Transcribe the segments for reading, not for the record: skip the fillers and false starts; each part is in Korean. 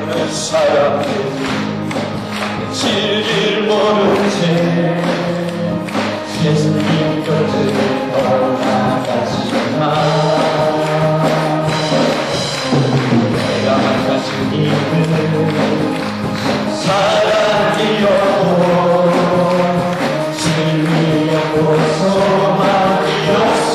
없는 사람들 진리를 모른 채 예수님 곁을 떠나가지마. 내가 만난 주님은 사랑이었고 진리였고 소망이었어.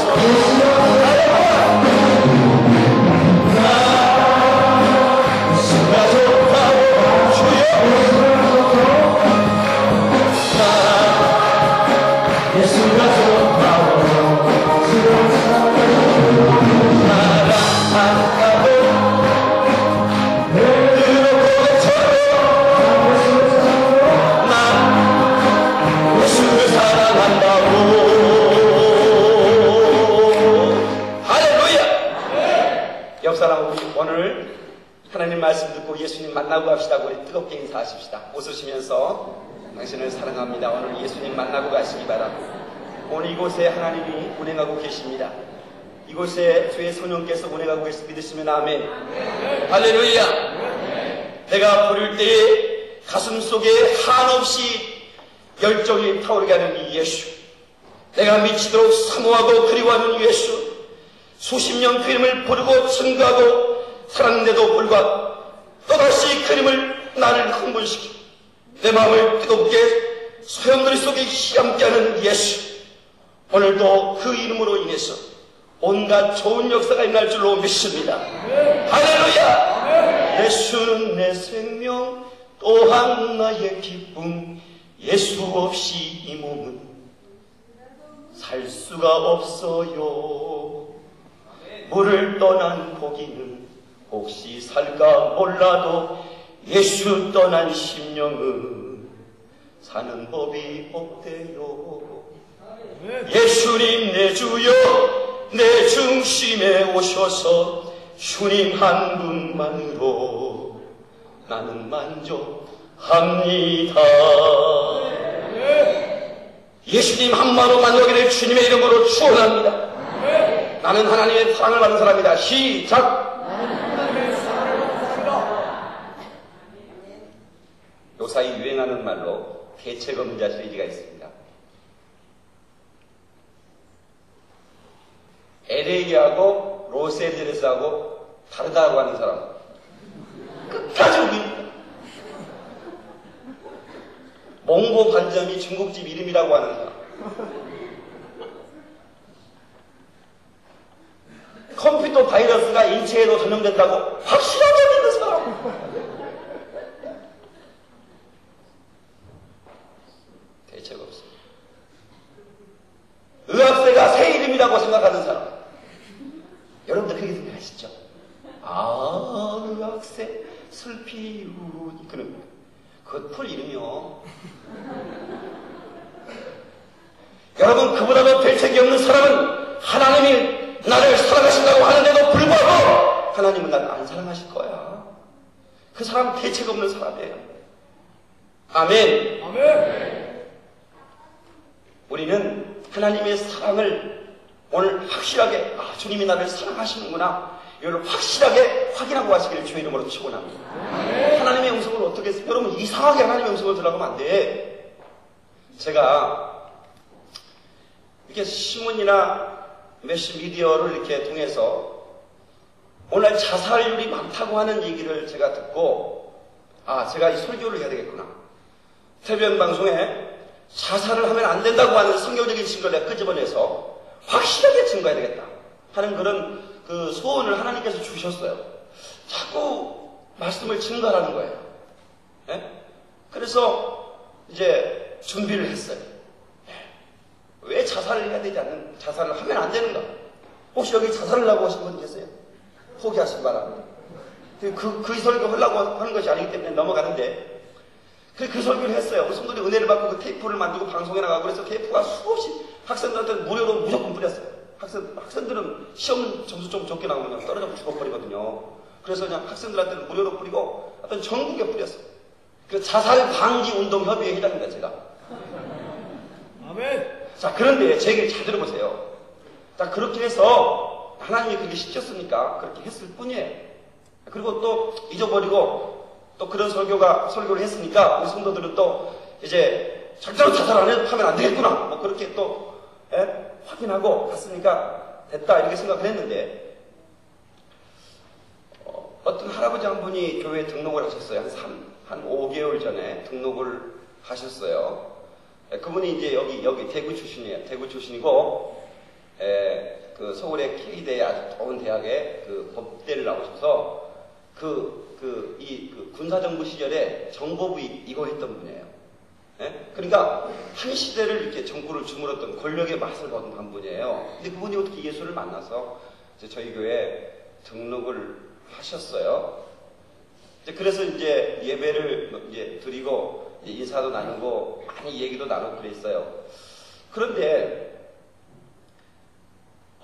오늘 하나님 말씀 듣고 예수님 만나고 갑시다. 우리 뜨겁게 인사하십시다. 웃으시면서 당신을 사랑합니다. 오늘 예수님 만나고 가시기 바랍니다. 오늘 이곳에 하나님이 운행하고 계십니다. 이곳에 주의 성령께서 운행하고 계시 믿으시면 아멘. 할렐루야. 내가 부를 때에 가슴 속에 한없이 열정이 타오르게 하는 이 예수, 내가 미치도록 사모하고 그리워하는 예수, 수십 년 그 이름을 부르고 증거하고 살았는데도 불구하고 또다시 그 이름을 나를 흥분시키고 내 마음을 뜨겁게 소용돌이 속에 희함케 하는 예수, 오늘도 그 이름으로 인해서 온갖 좋은 역사가 일어날 줄로 믿습니다. 할렐루야. 예수는 내 생명 또한 나의 기쁨, 예수 없이 이 몸은 살 수가 없어요. 물을 떠난 고기는 혹시 살까 몰라도 예수 떠난 심령은 사는 법이 없대요. 예수님 내 주여 내 중심에 오셔서 주님 한 분만으로 나는 만족합니다. 예수님 한마로 만족하기를 주님의 이름으로 축원합니다. 나는 하나님의 사랑을 받는 사람이다. 시작. 요사이 유행하는 말로 대책 없는 자 시리즈가 있습니다. LA하고 로스앤젤레스하고 다르다고 하는 사람 끝까지 우깁니다. 몽고 관점이 중국집 이름이라고 하는 사람, 컴퓨터 바이러스가 인체에도 전염된다고 확실하게 믿는 사람, 대책 없습니다. 의학세가 새 이름이라고 생각하는 사람, 여러분들 그렇게 생각하시죠? 아, 의학세 슬피 그건 풀 이름이요. 여러분, 그보다도 대책이 없는 사람은 하나님이 나를 사랑하신다고 하는데도 불구하고 하나님은 나를 안 사랑하실 거야. 그 사람은 대책 없는 사람이에요. 아멘. 아멘. 우리는 하나님의 사랑을 오늘 확실하게, 아, 주님이 나를 사랑하시는구나, 이걸 확실하게 확인하고 가시기를 주의 이름으로 축원합니다. 하나님의 음성을 어떻게 했어요? 여러분, 이상하게 하나님의 음성을 들으면 안 돼. 제가 이렇게 신문이나 메시 미디어를 이렇게 통해서 오늘 자살률이 많다고 하는 얘기를 제가 듣고, 아, 제가 이 설교를 해야 되겠구나. television 방송에 자살을 하면 안 된다고 하는 성경적인 증거를 내가 끄집어내서 확실하게 증거해야 되겠다 하는 그런 그 소원을 하나님께서 주셨어요. 자꾸 말씀을 증거하라는 거예요. 네? 그래서 이제 준비를 했어요. 왜 자살을 해야 되지 않는, 자살을 하면 안 되는가? 혹시 여기 자살을 하고 하신 분 계세요? 포기하시기 바랍니다. 그 설교 하려고 하는 것이 아니기 때문에 넘어가는데, 그 설교를 했어요. 그 성도들이 은혜를 받고 그 테이프를 만들고 방송에 나가고 그래서 테이프가 수없이 학생들한테 무료로 무조건 뿌렸어요. 학생들은 시험 점수 좀 적게 나오면 떨어져 죽어버리거든요. 그래서 그냥 학생들한테는 무료로 뿌리고 어떤 전국에 뿌렸어요. 그래서 자살 방지 운동 협의회 회장입니다, 제가. 아멘. 자, 그런데 제 얘기를 잘 들어보세요. 자, 그렇게 해서 하나님이 그렇게 시켰으니까 그렇게 했을 뿐이에요. 그리고 또 잊어버리고 또 그런 설교를 했으니까 우리 성도들은 또 이제 절대로 자살 하면 안 되겠구나. 뭐 그렇게 또 확인하고 갔으니까 됐다 이렇게 생각을 했는데 어떤 할아버지 한 분이 교회에 등록을 하셨어요. 한 5개월 전에 등록을 하셨어요. 그분이 이제 여기 대구 출신이에요. 대구 출신이고 그 서울의 K대에 아주 좋은 대학에 그 법대를 나오셔서 이 군사정부 시절에 정보부 이거 했던 분이에요. 그러니까 한 시대를 이렇게 정부를 주물렀던 권력의 맛을 보던 한 분이에요. 근데 그분이 어떻게 예수를 만나서 이제 저희 교회에 등록을 하셨어요. 그래서 이제 예배를 이제 드리고 인사도 나누고 많이 얘기도 나누고 그랬어요. 그런데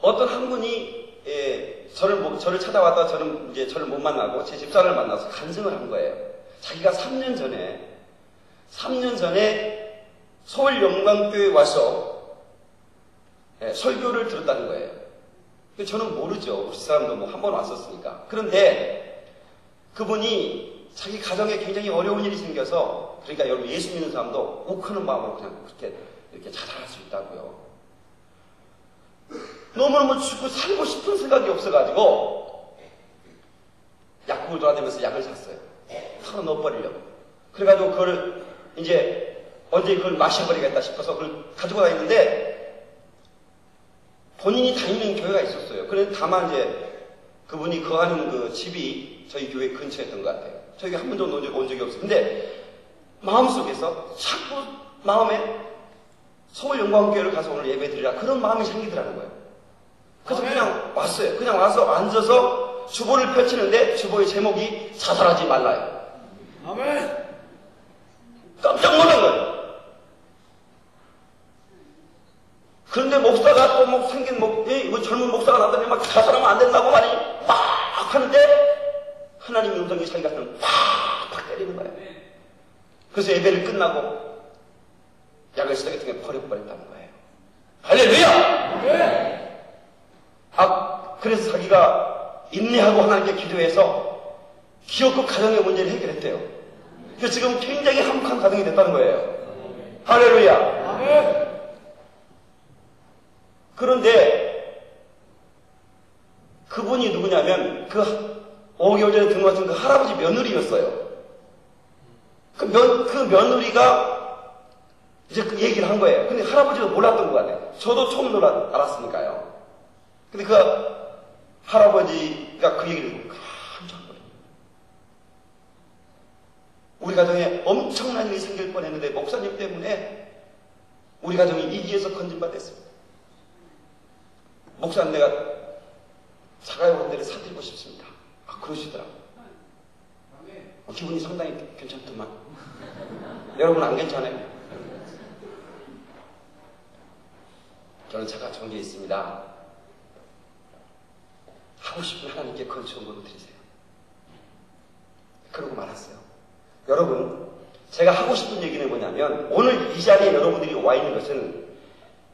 어떤 한 분이 저를 찾아왔다 저는 이제 저를 못 만나고 제 집사를 만나서 간증을 한 거예요. 자기가 3년 전에 서울 영광교회에 와서 설교를 들었다는 거예요. 근데 저는 모르죠. 우리 사람도 뭐 한 번 왔었으니까. 그런데 그분이 자기 가정에 굉장히 어려운 일이 생겨서 그러니까 여러분 예수 믿는 사람도 욱하는 마음으로 그냥 그렇게 이렇게 자살할 수 있다고요. 너무너무 죽고 살고 싶은 생각이 없어가지고 약국을 돌아다니면서 약을 샀어요. 털어 넣어버리려고. 그래가지고 그걸 이제 언제 그걸 마셔버리겠다 싶어서 그걸 가지고 다니는데 본인이 다니는 교회가 있었어요. 그런데 다만 이제 그분이 거하는 그 집이 저희 교회 근처였던 것 같아요. 저희가 한 번도 온 적이 없어요. 근데 마음속에서 자꾸 마음에 서울 영광교회를 가서 오늘 예배 드리라 그런 마음이 생기더라는 거예요. 그래서 그냥 왔어요. 그냥 와서 앉아서 주보를 펼치는데 주보의 제목이 자살하지 말라요. 아멘. 깜짝 놀란 거예요. 그런데 목사가 또 뭐 생긴 뭐 젊은 목사가 나더니 막 자살하면 안 된다고 말이 막 하는데 하나님의 음성이 자기 가슴을 팍 때리는 거예요. 그래서 예배를 끝나고 약을 쓰레기 통에 버려버렸다는 거예요. 할렐루야! 네. 그래서 자기가 인내하고 하나님께 기도해서 기업과 가정의 문제를 해결했대요. 그래서 지금 굉장히 행복한 가정이 됐다는 거예요. 할렐루야! 아멘. 그런데 그분이 누구냐면 그 5개월 전에 등록하신 그 할아버지 며느리였어요. 그 며느리가 이제 그 얘기를 한 거예요. 근데 할아버지도 몰랐던 것 같아요. 저도 처음 알았으니까요. 근데 그 할아버지가 그 얘기를 듣고 깜짝 놀랐어요. 우리 가정에 엄청난 일이 생길 뻔했는데 목사님 때문에 우리 가정이 이 길에서 건진받았습니다. 목사님 내가 사과의 원대를 사드리고 싶습니다. 그러시더라고요. 기분이 상당히 괜찮더만. 여러분 안 괜찮아요? 저는 제가 정리에 있습니다. 하고 싶은 하나님께 건축원금을 드리세요. 그러고 말았어요. 여러분, 제가 하고 싶은 얘기는 뭐냐면 오늘 이 자리에 여러분들이 와 있는 것은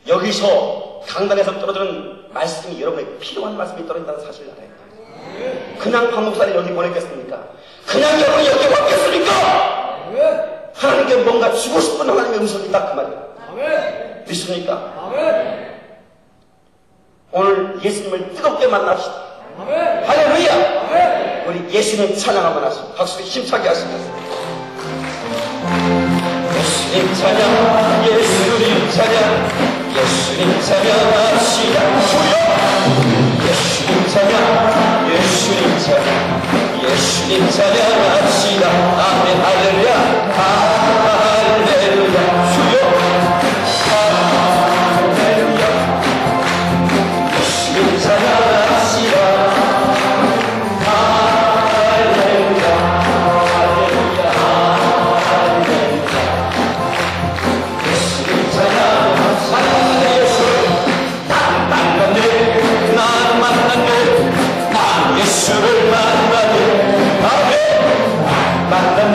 여기서 강단에서 떨어지는 말씀이 여러분에게 필요한 말씀이 떨어진다는 사실을 알아야 돼요. 그냥 박 목사를 여기 보냈겠습니까? 그냥 여러분이 여기 왔겠습니까? 하나님께 뭔가 주고 싶은 하나님의 음성이 딱 그 말이에요. 믿습니까? 오늘 예수님을 뜨겁게 만납시다. 할렐루야! 우리 예수님 찬양 한번 하시고 박수로 힘차게 하시겠습니다. 예수님 찬양, 예수님 찬양, 예수님 찬양합시다. 예수님 찬양, 예수님 찬양, 예수님 찬양합시다. 아멘. 할렐루야, 할렐루야. 주여, 할렐루야. 예수님 찬양합시다. 예수를 만나네. 아멘. 만난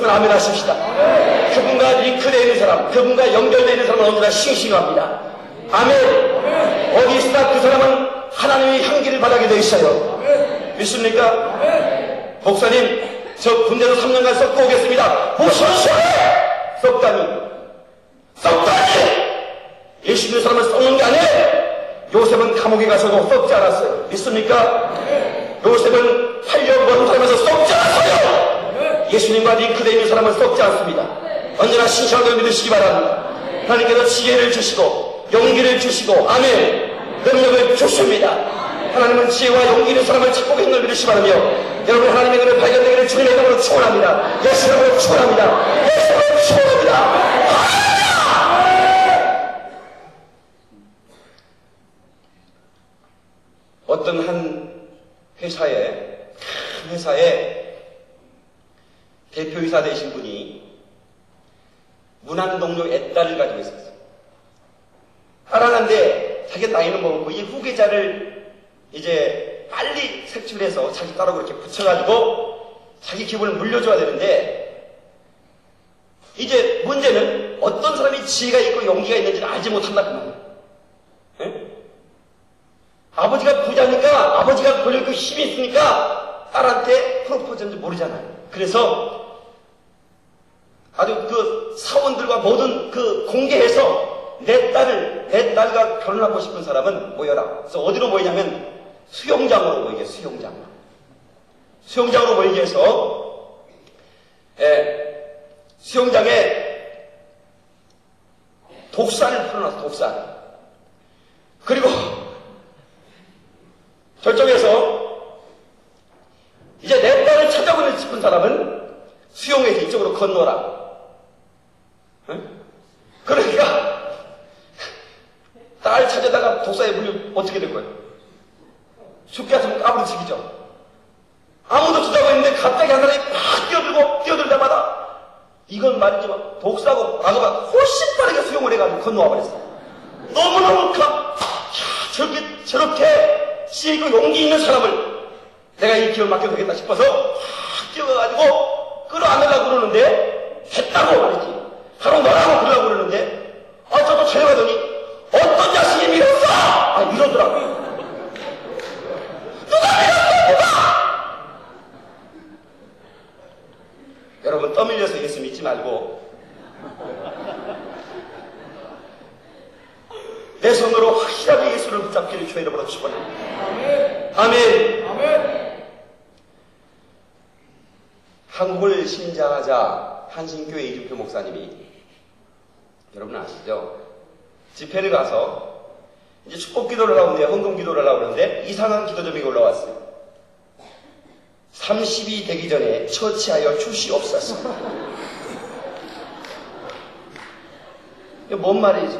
아멘 하십시다. 그분과 링크되어 있는 사람, 그분과 연결되어 있는 사람은 언제나 싱싱합니다. 아멘. 어디 있으나 그 사람은 하나님의 향기를 바라게 되어 있어요. 믿습니까? 목사님, 저 군대도 3년간 썩고 오겠습니다. 무슨 소리? 썩다니. 예수 믿는 사람은 썩는 게 아니에요. 요셉은 감옥에 가서도 썩지 않았어요. 믿습니까? 요셉은 팔려버린 삶에서 썩지 않았어요. 예수님과 링크되어 있는 사람은 썩지 않습니다. 언제나 신실하게 믿으시기 바랍니다. 하나님께서 지혜를 주시고 용기를 주시고 아멘 능력을 주십니다. 하나님은 지혜와 용기 있는 사람을 찾고 계신 걸 믿으시기 바라며 여러분 하나님의 은혜를 발견되기를 주님의 이름으로 축원합니다. 예수 이름으로 축원합니다. 예수 이름으로 축원합니다. 어떤 한 회사에 큰 회사에 대표이사 되신 분이 무난동료 애딸을 가지고 있었어요. 알아는데 자기 나이는 먹었고 이 후계자를 이제 빨리 색출해서 자기 딸하고 이렇게 붙여가지고 자기 기분을 물려줘야 되는데 이제 문제는 어떤 사람이 지혜가 있고 용기가 있는지를 알지 못한다 그 말이에요. 네? 아버지가 부자니까 아버지가 권력있고 힘이 있으니까 딸한테 프로포즈인지 모르잖아요. 그래서 아주 그 사원들과 모든 그 공개해서 내 딸과 결혼하고 싶은 사람은 모여라. 그래서 어디로 모이냐면 수영장으로 모이게, 수영장으로 모이게 해서, 수영장에 독살을 풀어놨어, 독살. 그리고 결정해서 이제 내 딸을 찾아보고 싶은 사람은 수영에서 이쪽으로 건너라. 그러니까 딸 찾아다가 독사에 물리면 어떻게 될 거예요? 죽게 하시면 까부러지기죠. 아무도 찾아보고 있는데 갑자기 한 사람이 팍 뛰어들 때마다 이건 말이지만 독사하고 악어가 훨씬 빠르게 수영을 해가지고 건너와 버렸어. 너무너무 저렇게 지혜고 용기 있는 사람을 내가 이 기회를 맡겨도 되겠다 싶어서 확 뛰어가가지고 끌어안으려고 그러는데 됐다고 말이지. 바로 너라고 그러려고 그러는데 저도 달려가더니 어떤 자식이 밀었어! 이러더라고. 누가 밀었어! 여러분 떠밀려서 예수 믿지 말고 내 손으로 확실하게 예수를 붙잡기를 주의 이름으로 축원합니다. 아멘. 아멘. 한국을 신장하자 한신교회 이주표 목사님이 여러분 아시죠? 집회를 가서 이제 축복 기도를 하고 있는데 헌금 기도를 하고 있는데 이상한 기도 제목이 올라왔어요. 30이 되기 전에 처치하여 주시옵소서. 이게 뭔 말이지?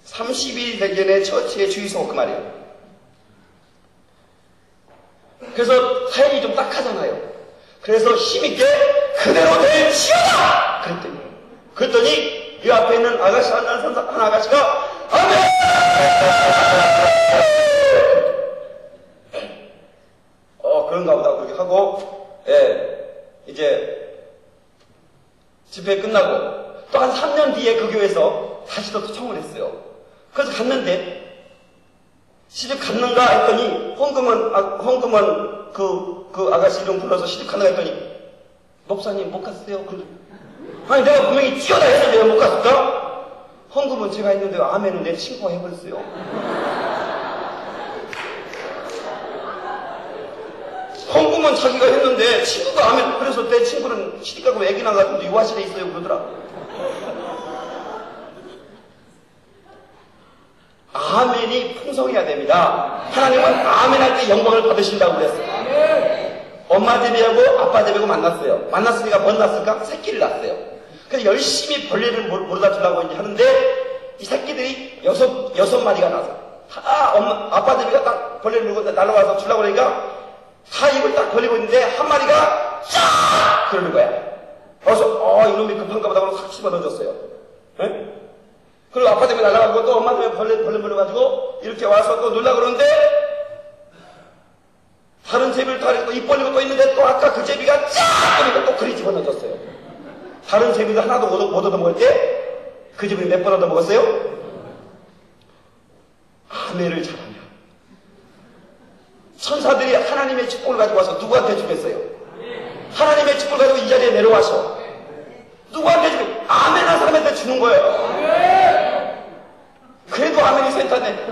30이 되기 전에 처치해 주이소 그 말이에요. 그래서 사연이 좀 딱하잖아요. 그래서 힘있게 그대로 될지어다! 그랬더니 이 앞에 있는 아가씨 한 아가씨가 아멘! 그런가 보다 그렇게 하고 이제 집회 끝나고 또 한 3년 뒤에 그 교회에서 다시 또 청을 했어요. 그래서 갔는데 시집 갔는가 했더니 헌금은 그 아가씨 이름 불러서 시집 갔는가 했더니 목사님 못 갔어요. 아니 내가 분명히 뛰어다 해서 내가 못 갔을까? 헌금은 제가 했는데 아멘은 내 친구가 해버렸어요. 헌금은 자기가 했는데 친구가 아멘. 그래서 내 친구는 시집 가고 애기 낳아가지고 유아실에 있어요 그러더라. 아멘이 풍성해야 됩니다. 하나님은 아멘할 때 영광을 받으신다고 그랬어요. 엄마 데뷔하고 아빠 데뷔하고 만났어요. 만났으니까 뭔 낳았을까? 새끼를 낳았어요. 그래서 열심히 벌레를 몰아다 주려고 이제 하는데 이 새끼들이 여섯 마리가 나서 다 아빠들이가 딱 벌레를 물고 날아와서 주려고 그러니까 다 입을 딱 벌리고 있는데 한 마리가 쫙 그러는 거야. 그래서 이놈이 급한가 보다 하고 확 집어던졌어요. 네? 그리고 아빠 때문에 날아가고 또 엄마 때문에 벌레 물어가지고 이렇게 와서 또 놀라 그러는데 다른 제비를 또 하니까 입 벌리고 또 있는데 또 아까 그 제비가 쫙 그러니까 또 그리 집어던졌어요. 다른 제비도 하나도 못 얻어먹을 때 그 제비는 몇 번 얻어먹었어요? 아멘을 잘하면 천사들이 하나님의 축복을 가지고 와서 누구한테 주겠어요? 하나님의 축복을 가지고 이 자리에 내려와서 누구한테 주고 아멘한 사람한테 주는 거예요. 그래도 아멘이 센터네.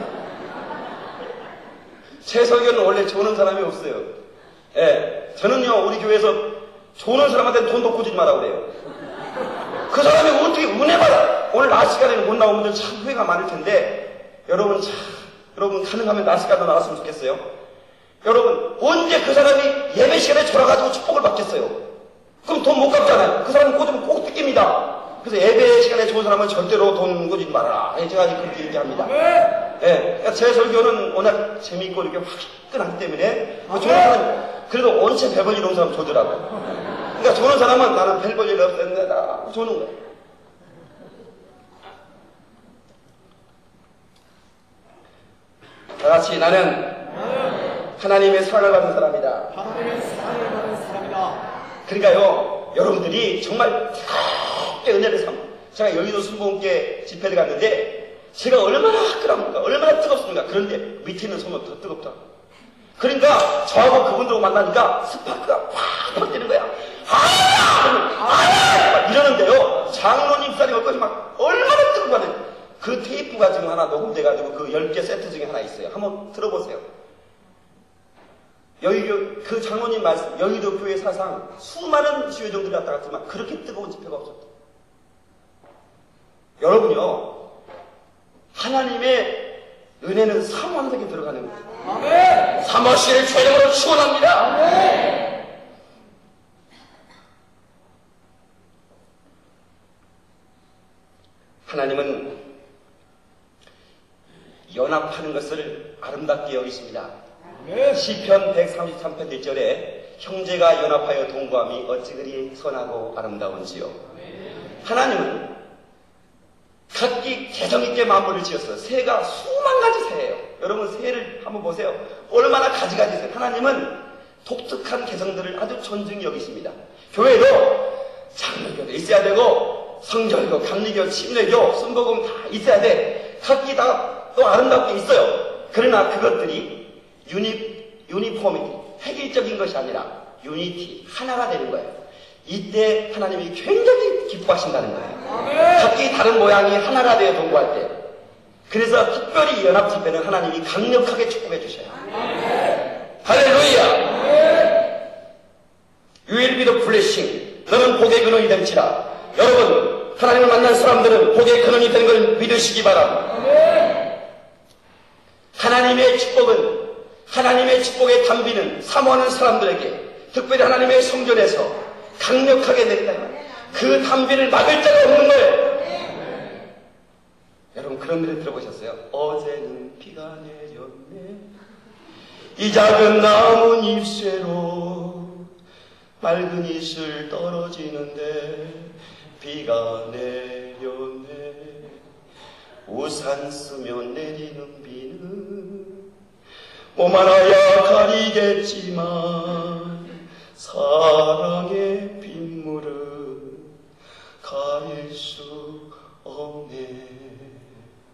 제 설교는 원래 조는 사람이 없어요. 예, 저는요 우리 교회에서 조는 사람한테 돈 놓고 주지 마라 그래요. 그 사람이 어떻게 은혜 받아? 오늘 낮 시간에는 못 나온 분들 참 후회가 많을 텐데 여러분 가능하면 낮 시간에 나왔으면 좋겠어요. 여러분 언제 그 사람이 예배 시간에 졸아가지고 축복을 받겠어요? 그럼 돈 못 갚잖아요. 그 사람은 꽂으면 꼭 뜯깁니다. 그래서 예배 시간에 좋은 사람은 절대로 돈 꽂지 말아라. 제가 그렇게 얘기합니다. 예, 제 설교는 워낙 재미있고 이렇게 화끈하기 때문에 좋은 사람 그래도 언제 별 볼 일 없는 사람 조더라고요. 그러니까 조는 사람은 나는 별 볼 일 없었는데 나 조는 거예요. 다 같이 나는 하나님의 사랑을 받는 사람이다. 하나님의 사랑을 받는 사람이다. 그러니까요, 여러분들이 정말 뜨겁게 은혜를 삼아. 제가 여의도 순복음교회 집회를 갔는데 제가 얼마나 화끈합니까? 얼마나 뜨겁습니까? 그런데 밑에 있는 소문 더 뜨겁다. 그러니까 저하고 그분들하고 만나니까 스파크가 팍팍 뛰는 거야. 이러는데요, 장로님 쌀이 얼거지 막 얼마나 뜨겁거든. 그 테이프가 지금 하나 녹음돼가지고 그 10개 세트 중에 하나 있어요. 한번 들어보세요. 여의도, 그 장로님 말씀, 여의도 교회 사상 수많은 지회종들이 왔다 갔지만 그렇게 뜨거운 집회가 없었다. 여러분요, 하나님의 은혜는 사모하는 데 들어가는 거예요. 아멘. 사모시를 죄령으로 축원합니다. 아멘. 하나님은 연합하는 것을 아름답게 여기십니다. 시편 133편 1절에 형제가 연합하여 동거함이 어찌 그리 선하고 아름다운지요. 하나님은 각기 개성있게 만물을 지었어요. 새가 수만 가지 새예요. 여러분 새를 한번 보세요. 얼마나 가지가지 새. 하나님은 독특한 개성들을 아주 존중히 여기십니다. 교회도 장로교도 있어야 되고 성결교, 감리교, 침례교, 순복음 다 있어야 돼. 각기 다 또 아름답게 있어요. 그러나 그것들이 유니포미티, 획일적인 것이 아니라 유니티, 하나가 되는 거예요. 이때 하나님이 굉장히 기뻐하신다는 거예요. 각기 다른 모양이 하나가 되어 동거할 때. 그래서 특별히 연합 집회는 하나님이 강력하게 축복해 주셔요. 할렐루야! You will be the blessing. 너는 복의 근원이 될지라. 여러분, 하나님을 만난 사람들은 복의 근원이 되는 걸 믿으시기 바랍니다. 하나님의 축복의 담비는 사모하는 사람들에게 특별히 하나님의 성전에서 강력하게 내린다. 그 담비를 막을 자가 없는 거예요. 여러분 그런 노래 들어보셨어요? 어제는 비가 내렸네. 이 작은 나뭇잎새로 맑은 이슬 떨어지는데 비가 내렸네. 우산 쓰면 내리는 비는 몸 하나야 가리겠지만 사랑의 빗물은 가릴 수 없네.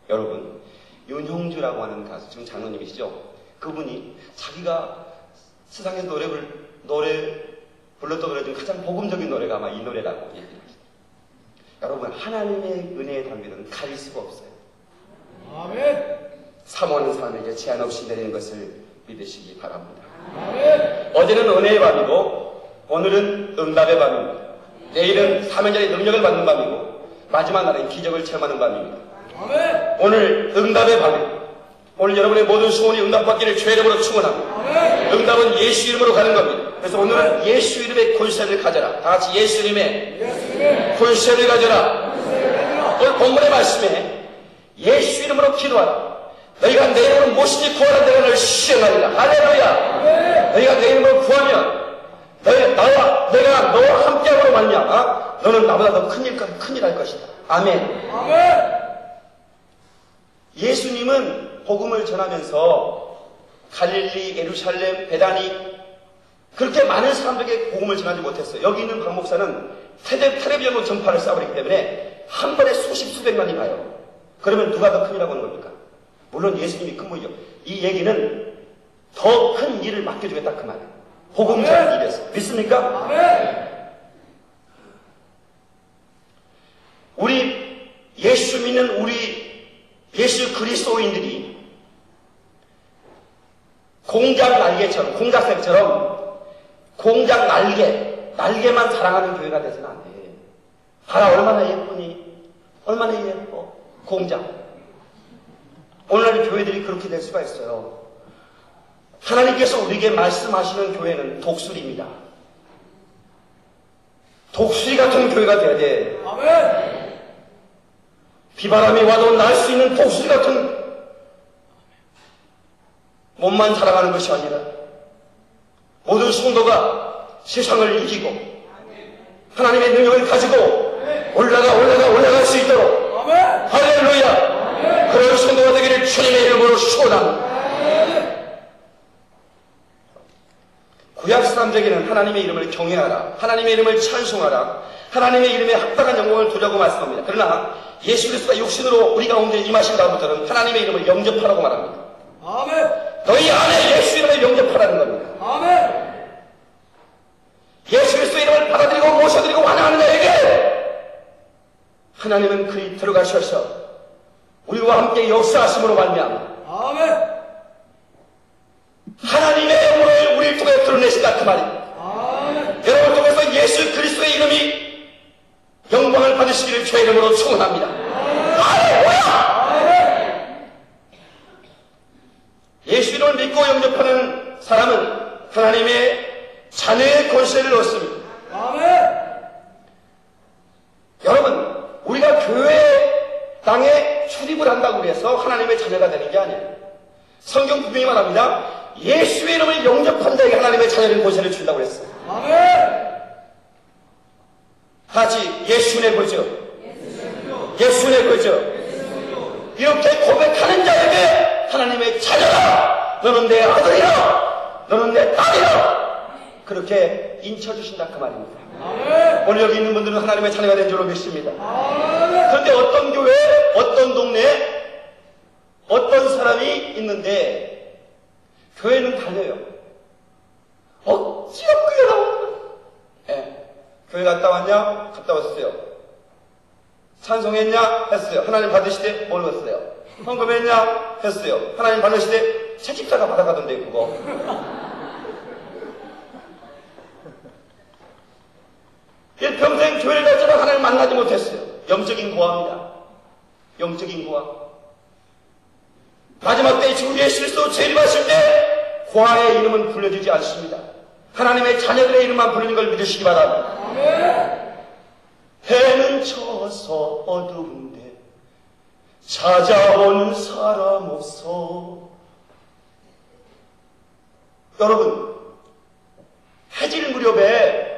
여러분, 윤형주라고 하는 가수, 지금 장로님이시죠? 그분이 자기가 세상에서 노래 불렀던 노래 중 가장 복음적인 노래가 아마 이 노래라고 얘기합니다. 여러분, 하나님의 은혜의 담비는 가릴 수가 없어요. 아멘. 사모하는 사람에게 제한 없이 내리는 것을 믿으시기 바랍니다. 아멘. 어제는 은혜의 밤이고 오늘은 응답의 밤입니다. 내일은 사명자의 능력을 받는 밤이고 마지막 날은 기적을 체험하는 밤입니다. 아멘. 오늘 응답의 밤입니다. 오늘 여러분의 모든 소원이 응답받기를 주의 이름으로 축원합니다. 아멘. 응답은 예수 이름으로 가는 겁니다. 그래서 오늘은 예수 이름의 권세를 가져라. 다 같이 예수 이름의 권세를 가져라. 오늘 본문의 말씀에 예수 이름으로 기도하라. 너희가 내 이름으로 무엇이든지 구하라. 내가 너를 시행하리라. 할렐루야. 너희가 내 이름으로 구하면 내가 너와 함께함으로 말미암아 너는 나보다 더 큰일 할 것이다. 아멘. 예수님은 복음을 전하면서 갈릴리, 예루살렘, 베다니 그렇게 많은 사람들에게 복음을 전하지 못했어요. 여기 있는 박 목사는 텔레비전으로 전파를 쏴버리기 때문에 한 번에 수십 수백만이 가요. 그러면 누가 더 큰이라고 하는 겁니까? 물론 예수님이 큰 분이죠. 이 얘기는 더 큰 일을 맡겨주겠다 그 말이에요. 복음 전하는 일에서. 믿습니까? 우리 예수 믿는 우리 예수 그리스도인들이 공작 날개처럼, 공작새처럼 공작 날개만 사랑하는 교회가 돼서는 안 돼. 봐라, 얼마나 예쁘니? 얼마나 예뻐? 공작. 오늘날 교회들이 그렇게 될 수가 있어요. 하나님께서 우리에게 말씀하시는 교회는 독수리입니다. 독수리 같은 교회가 돼야 돼. 아멘. 비바람이 와도 날 수 있는 독수리 같은 몸만 사랑하는 것이 아니라 모든 성도가 세상을 이기고 하나님의 능력을 가지고 올라갈 수 있도록 아멘. 할렐루야. 그런 성도가 되기를 주님의 이름으로 축원합니다. 구약 사람들에게는 하나님의 이름을 경외하라, 하나님의 이름을 찬송하라, 하나님의 이름에 합당한 영광을 두려고 말씀합니다. 그러나 예수 그리스도가 육신으로 우리 가운데 임하신 다음부터는 하나님의 이름을 영접하라고 말합니다. 아멘. 너희 안에 예수 이름을 영접하라는 겁니다. 아멘. 예수 그리스도의 이름을 받아들이고 모셔드리고 환영하는 자에게 하나님은 그리 들어가셔서 우리와 함께 역사하심으로 말미암아 아멘. 하나님의 영광을 우리를 통해 드러내신다 그 말입니다. 아멘. 여러분을 통해서 예수 그리스도의 이름이 영광을 받으시기를 주의 이름으로 축원합니다. 할렐루야. 예수 이름을 믿고 영접하는 사람은 하나님의 자녀의 권세를 얻습니다. 아멘. 여러분, 우리가 교회 땅에 출입을 한다고 해서 하나님의 자녀가 되는 게 아니에요. 성경 분명히 말합니다. 예수의 이름을 영접한 자에게 하나님의 자녀의 권세를 준다고 했어요. 아멘. 같이 예수의 거죠. 예수의 거죠. 이렇게 고백하는 자에게 하나님의 자녀라. 너는 내 아들이라. 너는 내 딸이라. 그렇게 인쳐주신다 그 말입니다. 아멘. 오늘 여기 있는 분들은 하나님의 자녀가 된 줄로 믿습니다. 아멘. 그런데 어떤 교회, 어떤 동네에 어떤 사람이 있는데 교회는 달려요. 어찌 교회 나오나? 예. 교회 갔다 왔냐? 갔다 왔어요. 찬송했냐? 했어요. 하나님 받으시되 뭘 했어요? 헌금했냐? 했어요. 하나님 받으시되 채집사가 받아가던데 그거. 일평생 교회를 갔지만 하나님 만나지 못했어요. 영적인 고아입니다. 영적인 고아. 마지막 때 주 예수 그리스도 재림하실 때 고아의 이름은 불려지지 않습니다. 하나님의 자녀들의 이름만 불리는 걸 믿으시기 바랍니다. 아멘. 해는 져서 어두운데 찾아오는 사람 없어. 여러분, 해질 무렵에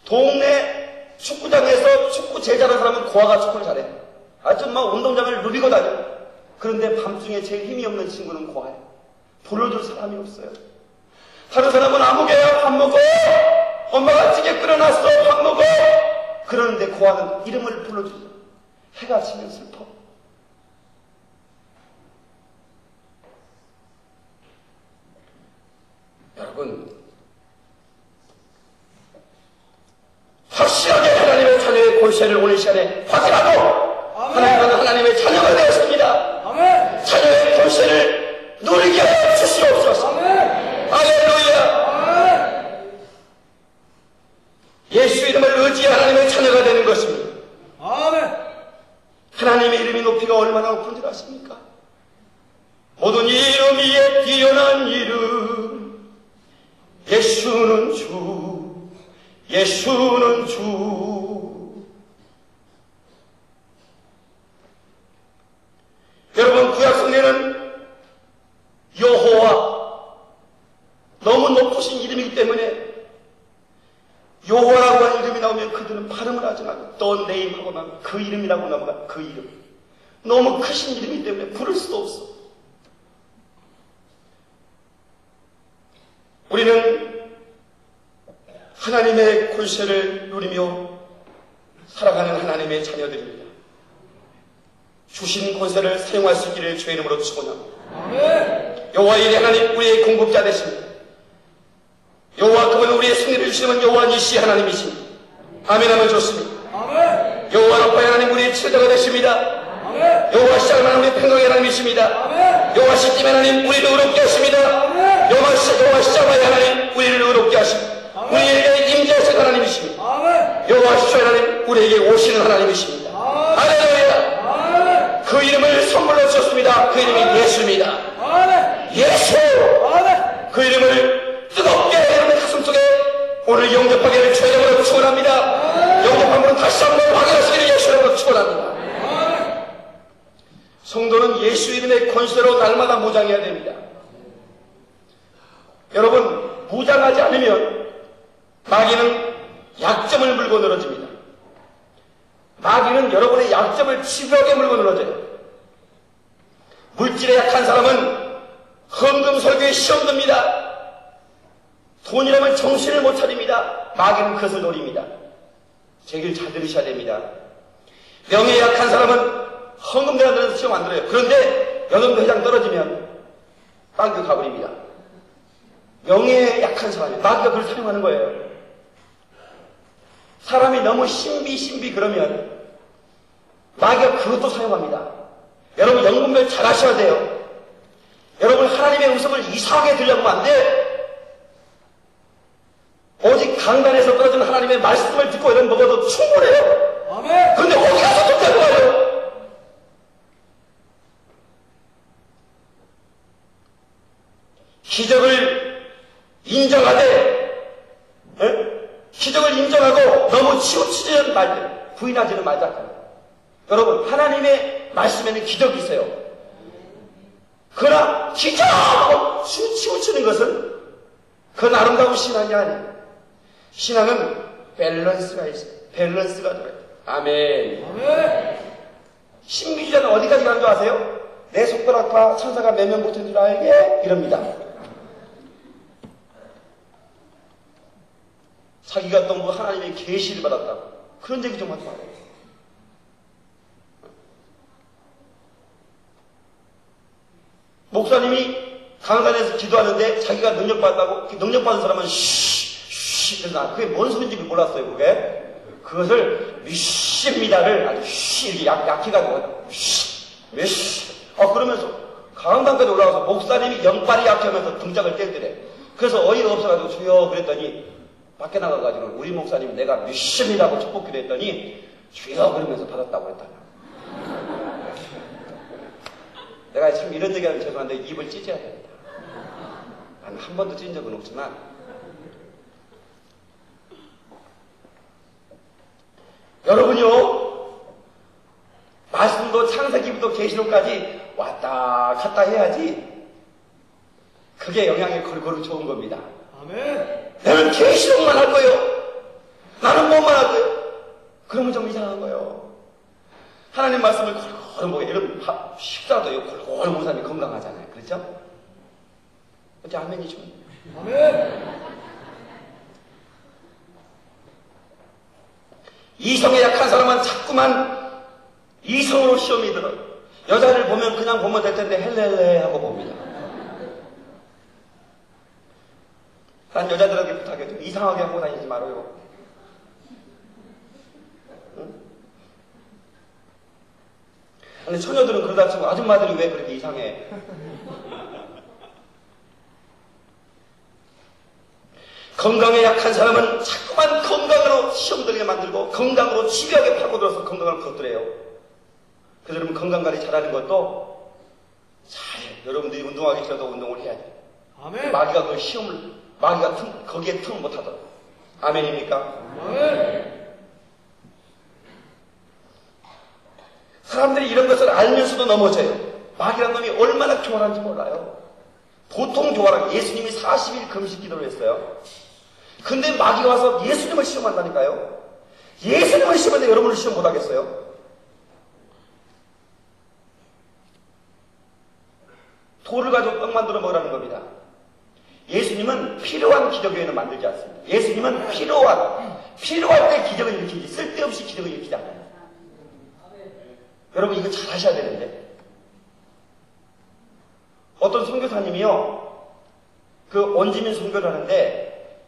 동네 축구장에서 축구 제자라는 사람은 고아가 축구를 잘해. 하여튼 막 운동장을 누비고 다녀. 그런데 밤중에 제일 힘이 없는 친구는 고아예요. 불러줄 사람이 없어요. 다른 사람은 아무개야 밥 먹어. 엄마가 찌개 끓여놨어. 밥 먹어. 그러는데 고아는 이름을 불러주죠. 해가 지면 슬퍼. 여러분, 확실하게 하나님의 자녀의 권세를 오늘 시간에 확인하고 하나님은 하나님의 자녀가 되었습니다. 아멘. 자녀의 권세를 누리게 해 주시옵소서. 아멘. 할렐루야. 아멘. 예수 이름을 의지해 하나님의 자녀가 되는 것입니다. 아멘. 하나님의 이름이 높이가 얼마나 높은 줄 아십니까? 모든 이름 위에 뛰어난 이름 예수는 주, 예수는 주. 여러분, 구약 성경에는 여호와, 너무 높으신 이름이기 때문에 여호와라고 하는 이름이 나오면 그들은 발음을 하지 말고 또 네임 하고 나면 그 이름이라고 넘어가. 그 이름, 너무 크신 이름이기 때문에 부를 수도 없어. 우리는 하나님의 권세를 누리며 살아가는 하나님의 자녀들입니다. 주신 권세를 사용할 수 있기를 주의 이름으로 축원합니다. 여호와 이레 하나님, 우리의 공급자 되십니다. 여호와 그분은 우리의 승리를 주시는 여호와 니시 하나님이십니다. 아멘 하면 좋습니다. 여호와 라파의 하나님, 우리의 치료자가 되십니다. 여호와 시작하는 우리 평강의 하나님이십니다. 여호와 시팀의 하나님, 우리를 의롭게 하십니다. 여호와 시작의 하나님, 우리를 의롭게 하십니다. 우리에게 임재하신 하나님이십니다. 여호와 시초의 하나님, 우리에게 오시는 하나님이십니다. 할렐루야. 그 이름을 선물로 주셨습니다. 그 이름이 예수입니다. 예수. 그 이름을 뜨겁게 여러분의 가슴속에 오늘 영접하기를 주의 이름으로 축원합니다. 영접한 분은 다시 한번 확인하시기를 예수 이름으로 축원합니다. 성도는 예수 이름의 권세로 날마다 무장해야 됩니다. 여러분, 무장하지 않으면 마귀는 약점을 물고 늘어집니다. 마귀는 여러분의 약점을 집요하게 물고 늘어져요. 물질에 약한 사람은 헌금설교에 시험 듭니다. 돈이라면 정신을 못 차립니다. 마귀는 그것을 노립니다. 제 얘기를 잘 들으셔야 됩니다. 명예에 약한 사람은 헌금대가 들어서 시험 안 들어요. 그런데 여덟 회장 떨어지면 빵교 가버립니다. 명예에 약한 사람이 마귀가 그걸 사용하는 거예요. 사람이 너무 신비 그러면 마귀가 그것도 사용합니다. 여러분, 연금별 잘 하셔야 돼요. 여러분, 하나님의 음성을 이상하게 들려보면 안 돼. 오직 강단에서 떨어진 하나님의 말씀을 듣고 이런 먹어도 충분해요. 아멘. 그런데 어디 가서 듣는 거예요? 기적을 인정하되, 기적을 인정하고 너무 치우치는 말들, 부인하지는 말자. 여러분, 하나님의 말씀에는 기적이 있어요. 그러나 기적하고 치우치는 것은 그건 아름다운 신앙이 아니에요. 신앙은 밸런스가 있어요. 밸런스가 들어요. 아멘. 아멘. 신비주의자는 어디까지 가는 줄 아세요? 내 손가락과 천사가 몇 명 붙은 줄 알게? 이럽니다. 자기가 또 뭐 하나님의 계시를 받았다고. 그런 얘기 좀 하지 말아요. 목사님이 강단에서 기도하는데 자기가 능력받았다고, 능력받은 사람은 그래서 그게 뭔 소리인지 몰랐어요, 그게. 그것을 미십니다를 아주 이렇게 약해가지고, 그러면서 강단까지 올라가서 목사님이 영빨이 약하면서 등짝을 떼더래. 그래서 어이가 없어가지고 주여 그랬더니 밖에 나가가지고 우리 목사님이 내가 미십니다고 축복기도 했더니 주여 그러면서 받았다고 했다. 내가 참 이런 얘기하면 죄송한데 입을 찢어야 됩니다. 난 한 번도 찢은 적은 없지만 여러분요, 말씀도 창세기부터 계시록까지 왔다 갔다 해야지 그게 영향이 골고루 좋은 겁니다. 아멘. 나는 계시록만 할 거예요. 나는 뭐만 할 거예요. 그러면 좀 이상한 거예요. 하나님 말씀을 골고루 보게. 여러분 식사도 골고루 먹는 사람이 건강하잖아요. 그렇죠? 어째 아멘이죠. 아멘. 이성에 약한 사람은 자꾸만 이성으로 시험이 들어요. 여자를 보면 그냥 보면 될 텐데 헬렐레 하고 봅니다. 난 여자들에게 부탁해도 이상하게 하고 다니지 말아요. 응? 아니 처녀들은 그러다 치고 아줌마들이 왜 그렇게 이상해? 건강에 약한 사람은 자꾸만 건강으로 시험 들게 만들고 건강으로 집요하게 파고들어서 건강을 거두래요. 그래서 여러분 건강관리 잘하는 것도 잘해요. 여러분들이 운동하기 싫어도 운동을 해야 돼요. 아멘. 마귀가 그 시험을 마귀가 거기에 틈 못하더라. 아멘입니까? 아멘. 사람들이 이런 것을 알면서도 넘어져요. 마귀란 놈이 얼마나 교활한지 몰라요. 보통 교활한 예수님이 40일 금식 기도를 했어요. 근데 마귀가 와서 예수님을 시험한다니까요. 예수님을 시험하는데 여러분을 시험 못하겠어요? 돌을 가지고 떡 만들어 먹으라는 겁니다. 예수님은 필요한 기적교회는 만들지 않습니다. 예수님은 필요할 때 기적을 일으키지 쓸데없이 기적을 일으키지 않아요. 여러분 이거 잘 하셔야 되는데 어떤 선교사님이요 그 원지민 선교를 하는데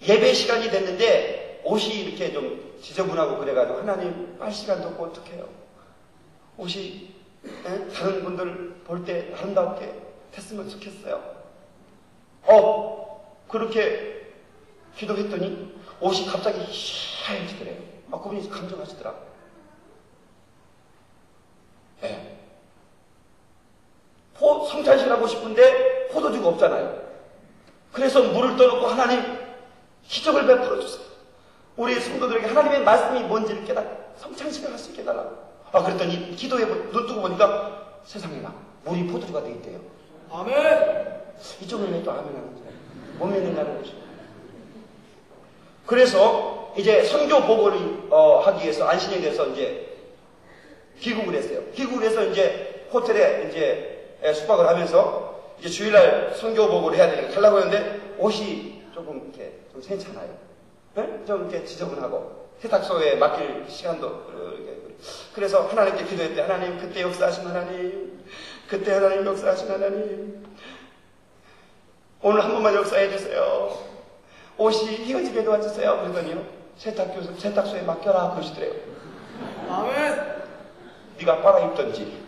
예배 시간이 됐는데 옷이 이렇게 좀 지저분하고 그래가지고 하나님 빨 시간도 없고 어떡해요. 옷이 다른 분들 볼 때 아름답게 됐으면 좋겠어요. 그렇게 기도했더니 옷이 갑자기 하얘지더래요. 그분이 감정하시더라. 네. 성찬식 하고 싶은데 포도주가 없잖아요. 그래서 물을 떠놓고 하나님 기적을 베풀어 주세요. 우리 성도들에게 하나님의 말씀이 뭔지를 성찬식을 할 수 있게 해달라고. 그랬더니 기도해 눈 뜨고 보니까 세상에 막 물이 포도주가 되어 있대요. 아멘. 이쪽은 왜 또 아멘 하는 거예요? 못 믿는다는 거죠. 그래서 이제 선교 보고를 하기 위해서 안신에 대해서 이제 귀국을 했어요. 귀국을 해서 이제 호텔에 이제 숙박을 하면서 이제 주일날 선교 보고를 해야 되니까 하려고 했는데 옷이 조금 이렇게 좀 괜찮아요. 네? 좀 이렇게 지저분하고 세탁소에 맡길 시간도 이렇게. 그래서 하나님께 기도했대. 하나님 그때 역사하신 하나님, 그때 하나님 역사하신 하나님, 오늘 한 번만 역사해 주세요. 옷이 휘어지게 도와주세요. 그러더니요 세탁소에 맡겨라 그러시더래요. 아멘. 네가 빨아입던지.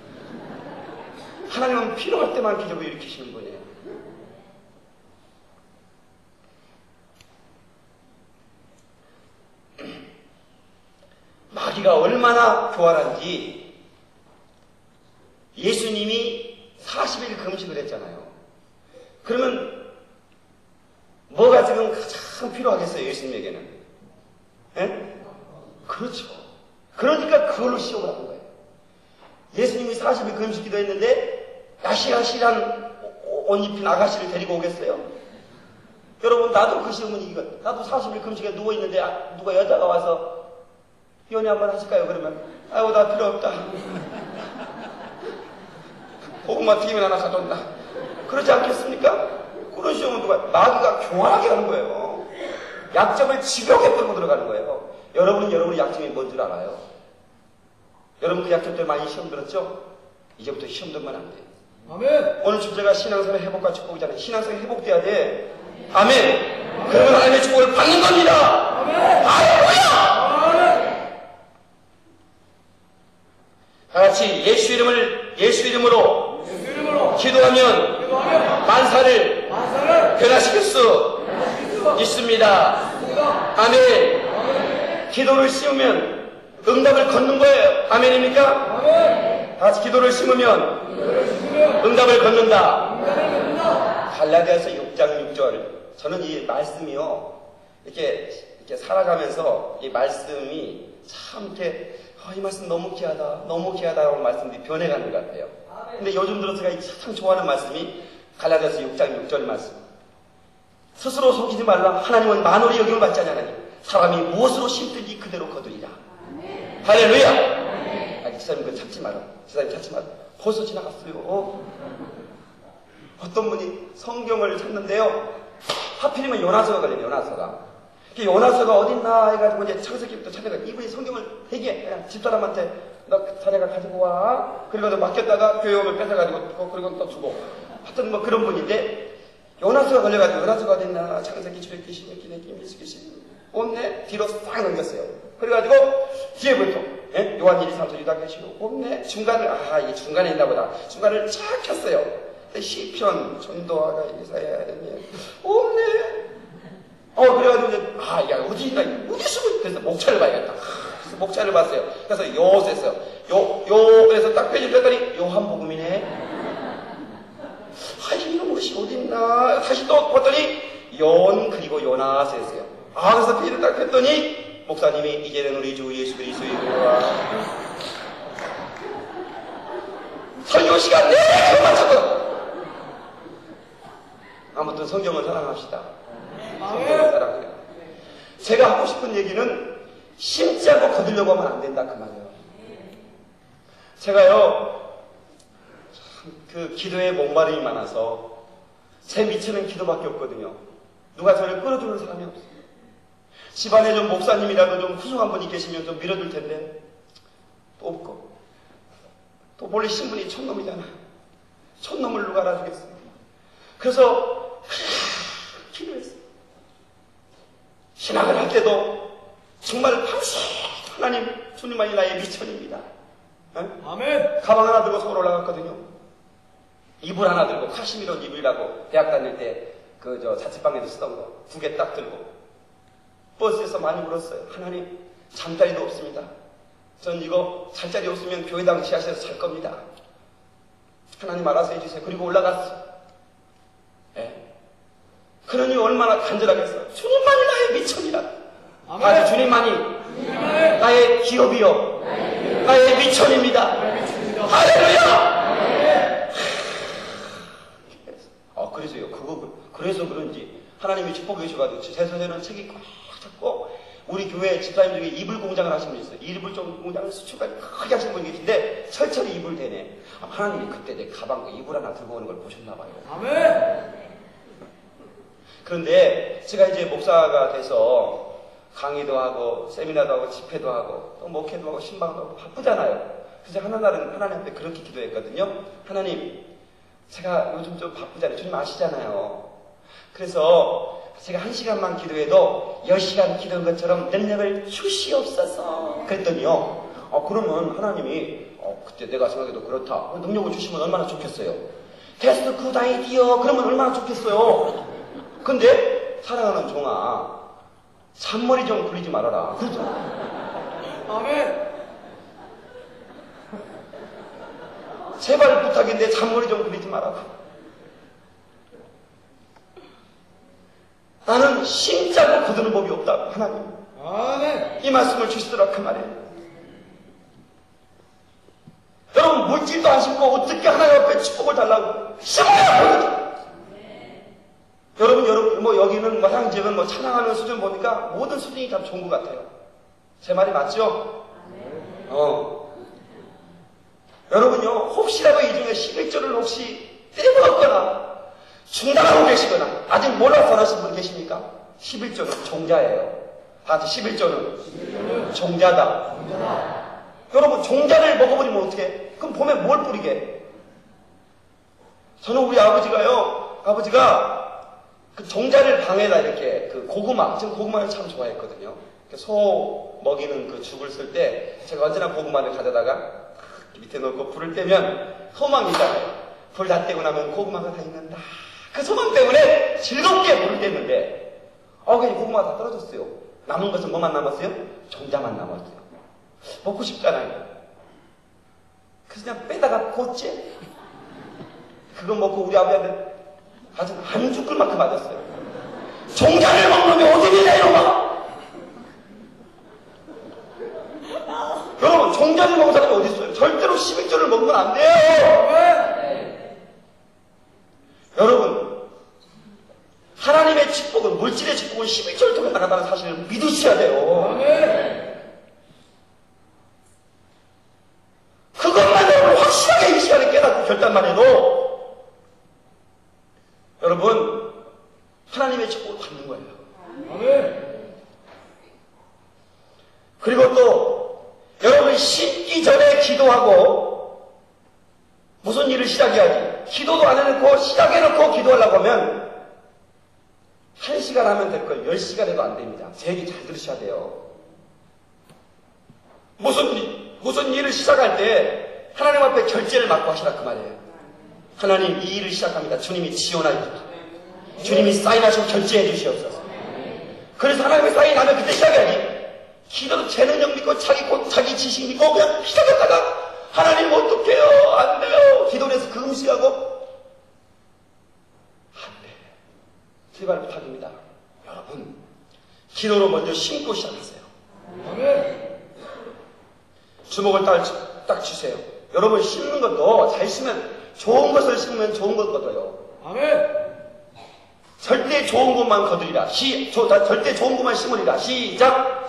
하나님은 필요할 때만 기적을 일으키시는 분이에요. 마귀가 얼마나 교활한지 예수님이 40일 금식을 했잖아요. 그러면 뭐가 지금 가장 필요하겠어요, 예수님에게는? 예? 그렇죠. 그러니까 그걸로 시험을 하는 거예요. 예수님이 40일 금식 기도했는데 야시야시한 옷 입힌 아가씨를 데리고 오겠어요? 여러분 나도 그 시험은 이건 나도 40일 금식에 누워있는데 누가 여자가 와서 연애 한번 하실까요? 그러면 아이고 나 필요 없다. 고구마 튀김 하나 가져온다. 그러지 않겠습니까? 그런 시험은 누가 마귀가 교활하게 하는 거예요. 약점을 집요하게 풀고 들어가는 거예요. 여러분은 여러분의 약점이 뭔 줄 알아요? 여러분 그 약점 때문에 많이 시험 들었죠? 이제부터 시험 들면 안 돼요. 아멘. 오늘 주제가 신앙생활 회복과 축복이잖아요. 신앙생활 회복돼야 돼. 아멘. 그러면 하나님의 축복을 받는 겁니다. 아멘. 할렐루야. 다 같이 예수 이름으로 기도하면 만사를 변화시킬 수 있습니다. 아멘. 기도를 심으면 응답을 걷는 거예요. 아멘입니까? 다 같이 기도를 심으면 응답을 걷는다. 갈라디아서 6장 6절. 저는 이 말씀이요 이렇게 살아가면서 이 말씀이 참 이렇게 이 말씀 너무 귀하다라고 말씀들이 변해가는 것 같아요. 근데 요즘 들어 제가 참 좋아하는 말씀이 갈라디아서 6장 6절 말씀. 스스로 속이지 말라. 하나님은 만월의 여김을 받지 않냐니 사람이 무엇으로 심든지 그대로 거두리라. 할렐루야. 지사님 그거 찾지 마라. 지사님 찾지 마라. 벌써 지나갔어요. 어떤 분이 성경을 찾는데요. 하필이면 요나서가 걸려요. 요나서가 어딨나 해가지고 이제 창세기부터 찾아가. 이분이 성경을 되게 그냥 집사람한테 너 자네가 가지고 와. 그리고 맡겼다가 교회 오면 뺏어가지고 그리고 또 주고. 하여튼 뭐 그런 분인데 요나서가 걸려가지고 요나서가 어딨나 창세기 출애굽기 신명기 민수기 없네. 뒤로 싹 넘겼어요. 그래가지고 뒤에부터 요한 1, 2, 3, 4, 유다 계시고 없네. 이게 중간에 있나 보다. 중간을 쫙 켰어요. 시편, 전도하가 이사야 없네. 그래가지고 이제 야 어디 숨은 그래서 목차를 봐야겠다. 그래서 목차를 봤어요. 그래서 요었어요. 그래서 딱 펴졌더니 요한복음이네. 이런 것이 어딨나. 다시 또 봤더니 연 그리고 요나서 했어요. 아, 그래서 페이지를 딱 폈더니 목사님이 이제는 우리 주 예수 그리스도의 이름으로 설교 시간 내내 맞췄거든. 아무튼 성경을 사랑합시다. 성경을 사랑해요. 제가 하고 싶은 얘기는 심지 않고 거두려고 하면 안 된다 그 말이에요. 제가요 그 기도에 목마름이 많아서 제 미치는 기도밖에 없거든요. 누가 저를 끌어주는 사람이 없어요. 집안에 좀 목사님이라도 좀 훌륭한 분이 계시면 좀 밀어줄 텐데 또 없고, 또 본래 신분이 촌놈이잖아. 촌놈을 누가 알아주겠어요. 그래서 기도했어요. 신앙을 할 때도 정말 밤새 하나님 주님만이 나의 미천입니다. 네? 아멘. 가방 하나 들고 서울 올라갔거든요. 이불 하나 들고 카시미로 이불이라고 대학 다닐 때 그 자취방에도 쓰던 거 2개 딱 들고 버스에서 많이 울었어요. 하나님 잠자리도 없습니다. 전 이거 잘 자리 없으면 교회당 지하실에서 잘 겁니다. 하나님 알아서 해주세요. 그리고 올라갔어요. 네. 그러니 얼마나 간절하겠어요. 주님만이 나의 미천이라. 아주 주님만이 나의 기업이요 나의 미천입니다. 할렐루야. 그래서 그런지 하나님이 축복해 주셔가지고 제 손에는 책이 꽉 잡고, 우리 교회 집사님 중에 이불 공장을 하시는 분이 있어요. 이불 공장을 수출까지 크게 하시는 분이 계신데 철철이 이불 되네. 하나님이 그때 내 가방 이불 하나 들고 오는 걸 보셨나 봐요. 아멘. 그런데 제가 이제 목사가 돼서 강의도 하고 세미나도 하고 집회도 하고 또 목회도 하고 신방도 하고 바쁘잖아요. 그래서 하나날은 하나님한테 그렇게 기도했거든요. 하나님, 제가 요즘 좀 바쁘잖아요. 주님 아시잖아요. 그래서 제가 1시간만 기도해도 10시간 기도한 것처럼 능력을 주시옵소서. 그랬더니요. 그러면 하나님이 그때 내가 생각해도 그렇다. 능력을 주시면 얼마나 좋겠어요. 테스트 굿 아이디어. 그러면 얼마나 좋겠어요. 근데 사랑하는 종아, 잔머리 좀 굴리지 말아라. 그렇죠? 아멘. 제발 부탁인데 잔머리 좀 굴리지 말아라. 나는 심자고 거두는 법이 없다. 하나님. 아멘. 이 말씀을 주시더라 그 말이에요. 여러분 물질도 안 심고 어떻게 하나님 앞에 축복을 달라고 심어야 보이죠. 여러분 뭐 여기는 뭐 향집은 뭐 찬양하는 수준 보니까 모든 수준이 참 좋은 것 같아요. 제 말이 맞죠? 여러분요, 혹시라도 이 중에 11조를 혹시 떼먹었거나 중단하고 계시거나 아직 몰라서 안 하신 분 계십니까? 11조는 종자예요. 다 같이 11조는 종자다. 여러분 종자를 먹어버리면 어떻게? 그럼 봄에 뭘 뿌리게? 저는 우리 아버지가 그 종자를 방에다 이렇게 그 고구마, 저는 고구마를 참 좋아했거든요. 소 먹이는 그 죽을 쓸 때 제가 언제나 고구마를 가져다가 밑에 놓고 불을 떼면 소망이 있잖아요. 불 다 떼고 나면 고구마가 다 있는다. 그 소망 때문에 즐겁게 불을 뗐는데 그냥 고구마가 다 떨어졌어요. 남은 것은 뭐만 남았어요? 종자만 남았어요. 먹고 싶잖아요. 그래서 그냥 빼다가 꽂지. 그거 먹고 우리 아버지한테 아주 안 죽을 만큼 맞았어요. 종자를 먹으면 어디 있냐 이놈아. 여러분 종자를 먹은 사람이 어디 있어요? 절대로 11조를 먹으면 안 돼요. 여러분 하나님의 축복은, 물질의 축복은 11조를 통해 나간다는 사실을 믿으셔야 돼요. 그것만 여러분 확실하게 이 시간에 깨닫고 결단만 해도 여러분 하나님의 축복을 받는 거예요. 그리고 또 여러분 심기 전에 기도하고 무슨 일을 시작해야지. 기도도 안 해놓고 시작해놓고 기도하려고 하면 1시간 하면 될 걸 10시간 해도 안 됩니다. 제 얘기 잘 들으셔야 돼요. 무슨 일을 시작할 때 하나님 앞에 결제를 맡고 하시라 그 말이에요. 하나님 이 일을 시작합니다. 주님이 지원하여 주시옵소서. 주님이 사인하시고 결제해 주시옵소서. 그래서 하나님의 사인하면 그때 시작해야지. 기도도 제 능력 믿고 자기 지식 믿고 그냥 시작했다가 하나님 어떡해요? 안 돼요. 기도를 해서 금시하고 안 돼. 제발 부탁입니다. 기도로 먼저 심고 시작하세요. 아멘. 주먹을 딱 쥐세요. 여러분 심는 것도 잘 심으면 좋은 것을 심으면 좋은 것 거둬요. 아멘. 절대 좋은 것만 거두리라. 절대 좋은 것만 심으리라. 시작.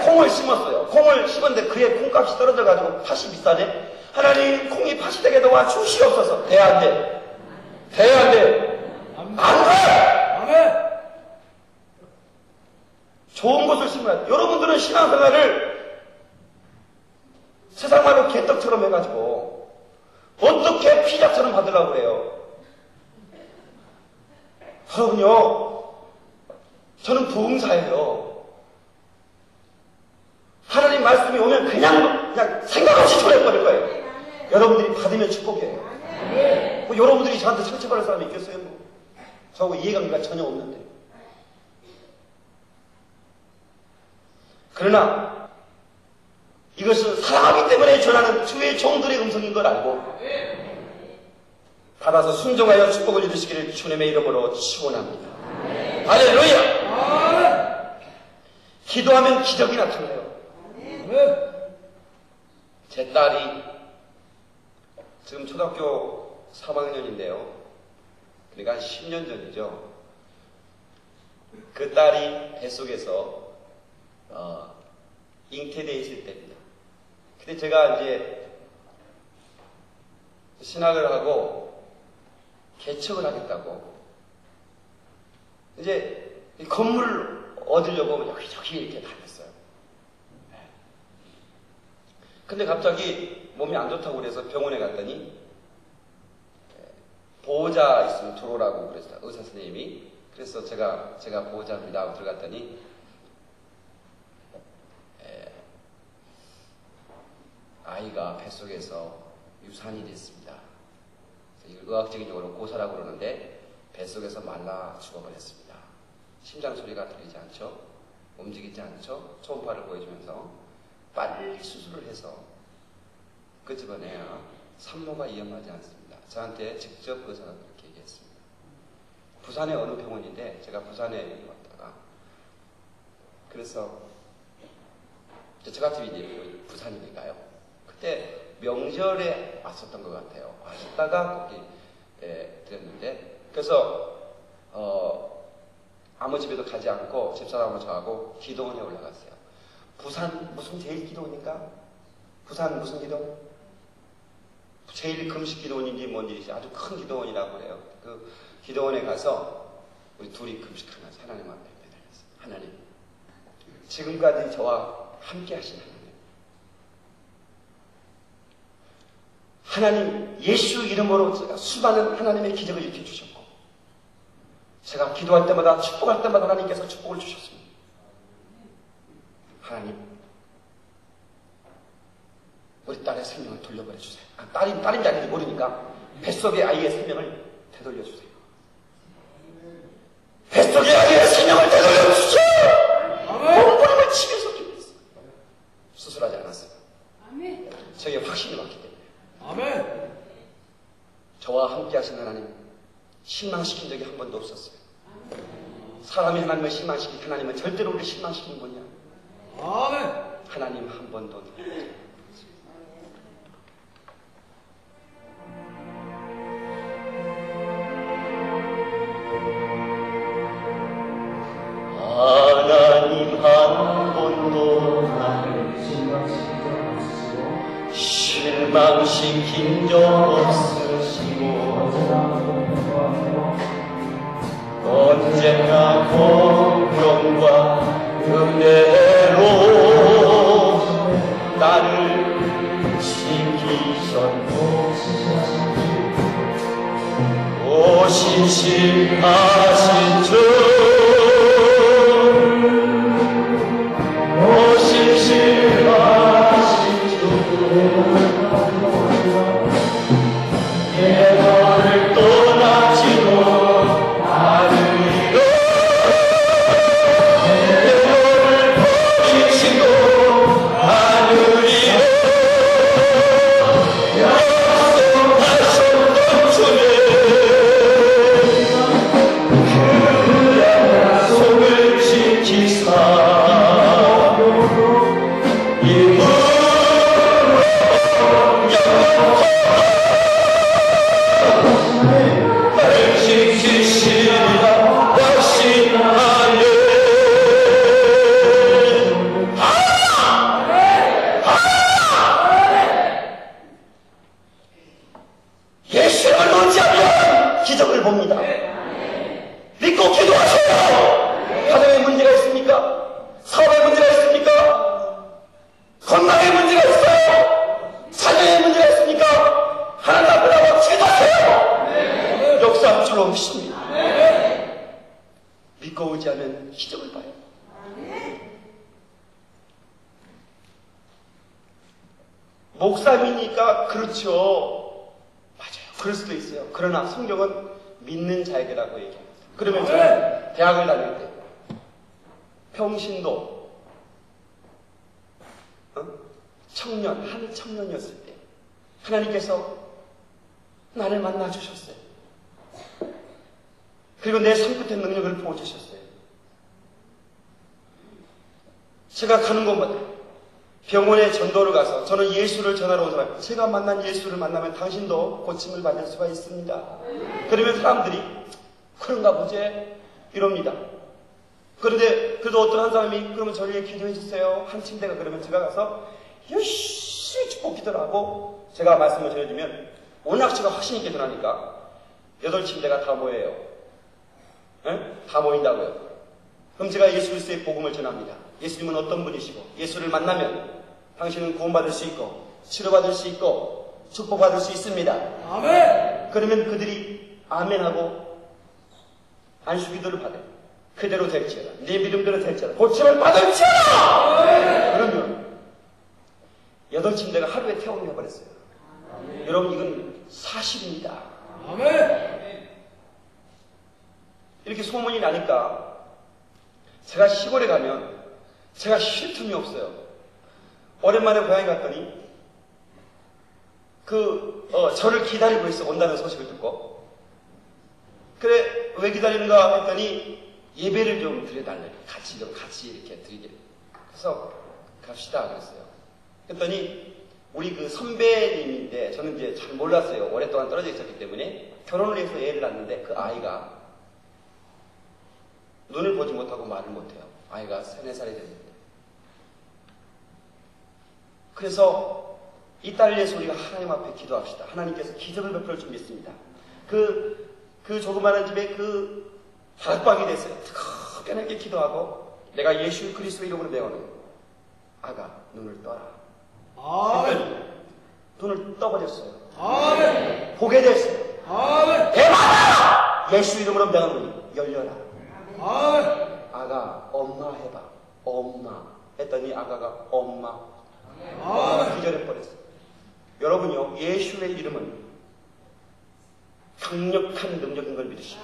콩을 심었어요. 콩을 심었는데 그의 콩값이 떨어져가지고 팥이 비싸네. 하나님 콩이 팥이 되게 도와 주시옵소서. 돼 안 돼? 돼 안 돼? 안 돼! 아멘. 좋은 것을 심어야 돼. 여러분들은 신앙생활을 세상 말로 개떡처럼 해가지고 어떻게 피자처럼 받으려고 그래요? 여러분요, 저는 부흥사예요. 하나님 말씀이 오면 그냥 생각 없이 전해버릴 거예요. 여러분들이 받으면 축복이에요. 뭐 여러분들이 저한테 상처받을 사람이 있겠어요? 뭐. 저하고 이해관계가 전혀 없는데. 그러나 이것은 사랑하기 때문에 전하는 주의 종들의 음성인 걸 알고 받아서 순종하여 축복을 이루시기를 주님의 이름으로 축원합니다. 할렐루야! 기도하면 기적이 나타나요. 제 딸이 지금 초등학교 3학년인데요. 그러니까 한 10년 전이죠. 그 딸이 뱃속에서 잉태되어 있을 때입니다. 근데 제가 이제 신학을 하고 개척을 하겠다고 이제 이 건물을 얻으려고 여기저기 이렇게 다녔어요. 근데 갑자기 몸이 안 좋다고 그래서 병원에 갔더니 보호자 있으면 들어오라고 그랬어요. 의사 선생님이. 그래서 제가 보호자입니다 하고 들어갔더니 아이가 뱃속에서 유산이 됐습니다. 이걸 의학적인 용어로 고사라고 그러는데 뱃속에서 말라 죽어버렸습니다. 심장 소리가 들리지 않죠? 움직이지 않죠? 초음파를 보여주면서 빨리 수술을 해서 끄집어내야 산모가 위험하지 않습니다. 저한테 직접 의사가 그렇게 얘기했습니다. 부산의 어느 병원인데 제가 부산에 왔다가 그래서 저 같은 이제 부산이니까요. 그때 명절에 왔었던 것 같아요. 왔다가 거기 드렸는데 그래서 아무 집에도 가지 않고 집사람하고 저하고 기도원에 올라갔어요. 부산 무슨 제일 기도원입니까? 부산 무슨 기도? 제일 금식 기도원인지 뭔지 아주 큰 기도원이라고 그래요. 그 기도원에 가서 우리 둘이 금식하면서 하나님 앞에 매달렸어요. 하나님, 지금까지 저와 함께 하신 하나님, 예수 이름으로 제가 수많은 하나님의 기적을 일으켜 주셨고 제가 기도할 때마다 축복할 때마다 하나님께서 축복을 주셨습니다. 하나님, 우리 딸의 생명을 돌려보내 주세요. 딸인지 아닌지 모르니까 뱃속의 아이의 생명을 되돌려 주세요. 뱃속의 아이의 생명을 되돌려 주세요. 몸부림을 치면서 기도했어요. 수술하지 않았어요. 저에게 확신이 왔기 때문에. 아멘. 저와 함께 하신 하나님, 실망시킨 적이 한 번도 없었어요. 사람이 하나님을 실망시키고 하나님은 절대로 우리를 실망시키는 분이야. 아멘. 하나님 한 번도. 하나님 한 번도 나를 실망시킨 적 없으시고 언제나 공평과 은혜로 나를 지키셨고 오심심하신 주 오심심하신 주 내 너를 떠나지도 않으리라 내 너를 버리지도 않으리라 약속하셨던 주님 그 목사님이니까 그렇죠. 맞아요. 그럴 수도 있어요. 그러나 성경은 믿는 자에게라고 얘기합니다. 그러면 저는 대학을 다닐 때 평신도 한 청년이었을 때 하나님께서 나를 만나주셨어요. 그리고 내 손끝에 능력을 부어주셨어요. 제가 가는 곳마다 병원에 전도를 가서 저는 예수를 전하러 온 사람, 제가 만난 예수를 만나면 당신도 고침을 받을 수가 있습니다. 그러면 사람들이 그런가 보지? 이럽니다. 그런데 그래도 어떤 한 사람이 그러면 저를 위해 기도해 주세요. 한 침대가 그러면 제가 가서 열심히 축복 기도를 하고 제가 말씀을 전해주면 워낙 제가 확신 있게 전하니까 8침대가 다 모여요. 다 모인다고요. 그럼 제가 예수 그리스도의 복음을 전합니다. 예수님은 어떤 분이시고 예수를 만나면 당신은 구원받을 수 있고 치료받을 수 있고 축복받을 수 있습니다. 아멘. 그러면 그들이 아멘하고 안수기도를 받아요. 그대로 될지어다. 네 믿음대로 될지어다. 고침을 받을지어다. 그러면 8침대가 하루에 퇴원해 버렸어요. 여러분 이건 사실입니다. 아멘. 이렇게 소문이 나니까 제가 시골에 가면 제가 쉴 틈이 없어요. 오랜만에 고향에 갔더니 저를 기다리고 있어. 온다는 소식을 듣고. 그래 왜 기다리는가 했더니 예배를 좀 드려달래. 같이 이렇게 드리게. 그래서 갑시다 그랬어요. 그랬더니 우리 그 선배님인데 저는 이제 잘 몰랐어요. 오랫동안 떨어져 있었기 때문에 결혼을 해서 애를 낳는데 그 아이가 눈을 보지 못하고 말을 못해요. 아이가 3, 4살이 됐는데. 그래서 이 딸을 위해서 우리가 하나님 앞에 기도합시다. 하나님께서 기적을 베풀어 줄 믿습니다. 그 조그마한 집에 그 다락방이 됐어요. 뜨겁게 기도하고 내가 예수 그리스도 이름으로 배우는 아가 눈을 떠라. 아멘. 눈을 떠버렸어요. 아멘. 보게 됐어요. 아멘. 대마다 예수 이름으로 배우는 눈이 열려라. 아멘. 아가 엄마 해봐. 엄마 했더니 아가가 엄마. 아멘. 기절해버렸어요. 여러분요, 예수의 이름은 강력한 능력인 걸 믿으시고.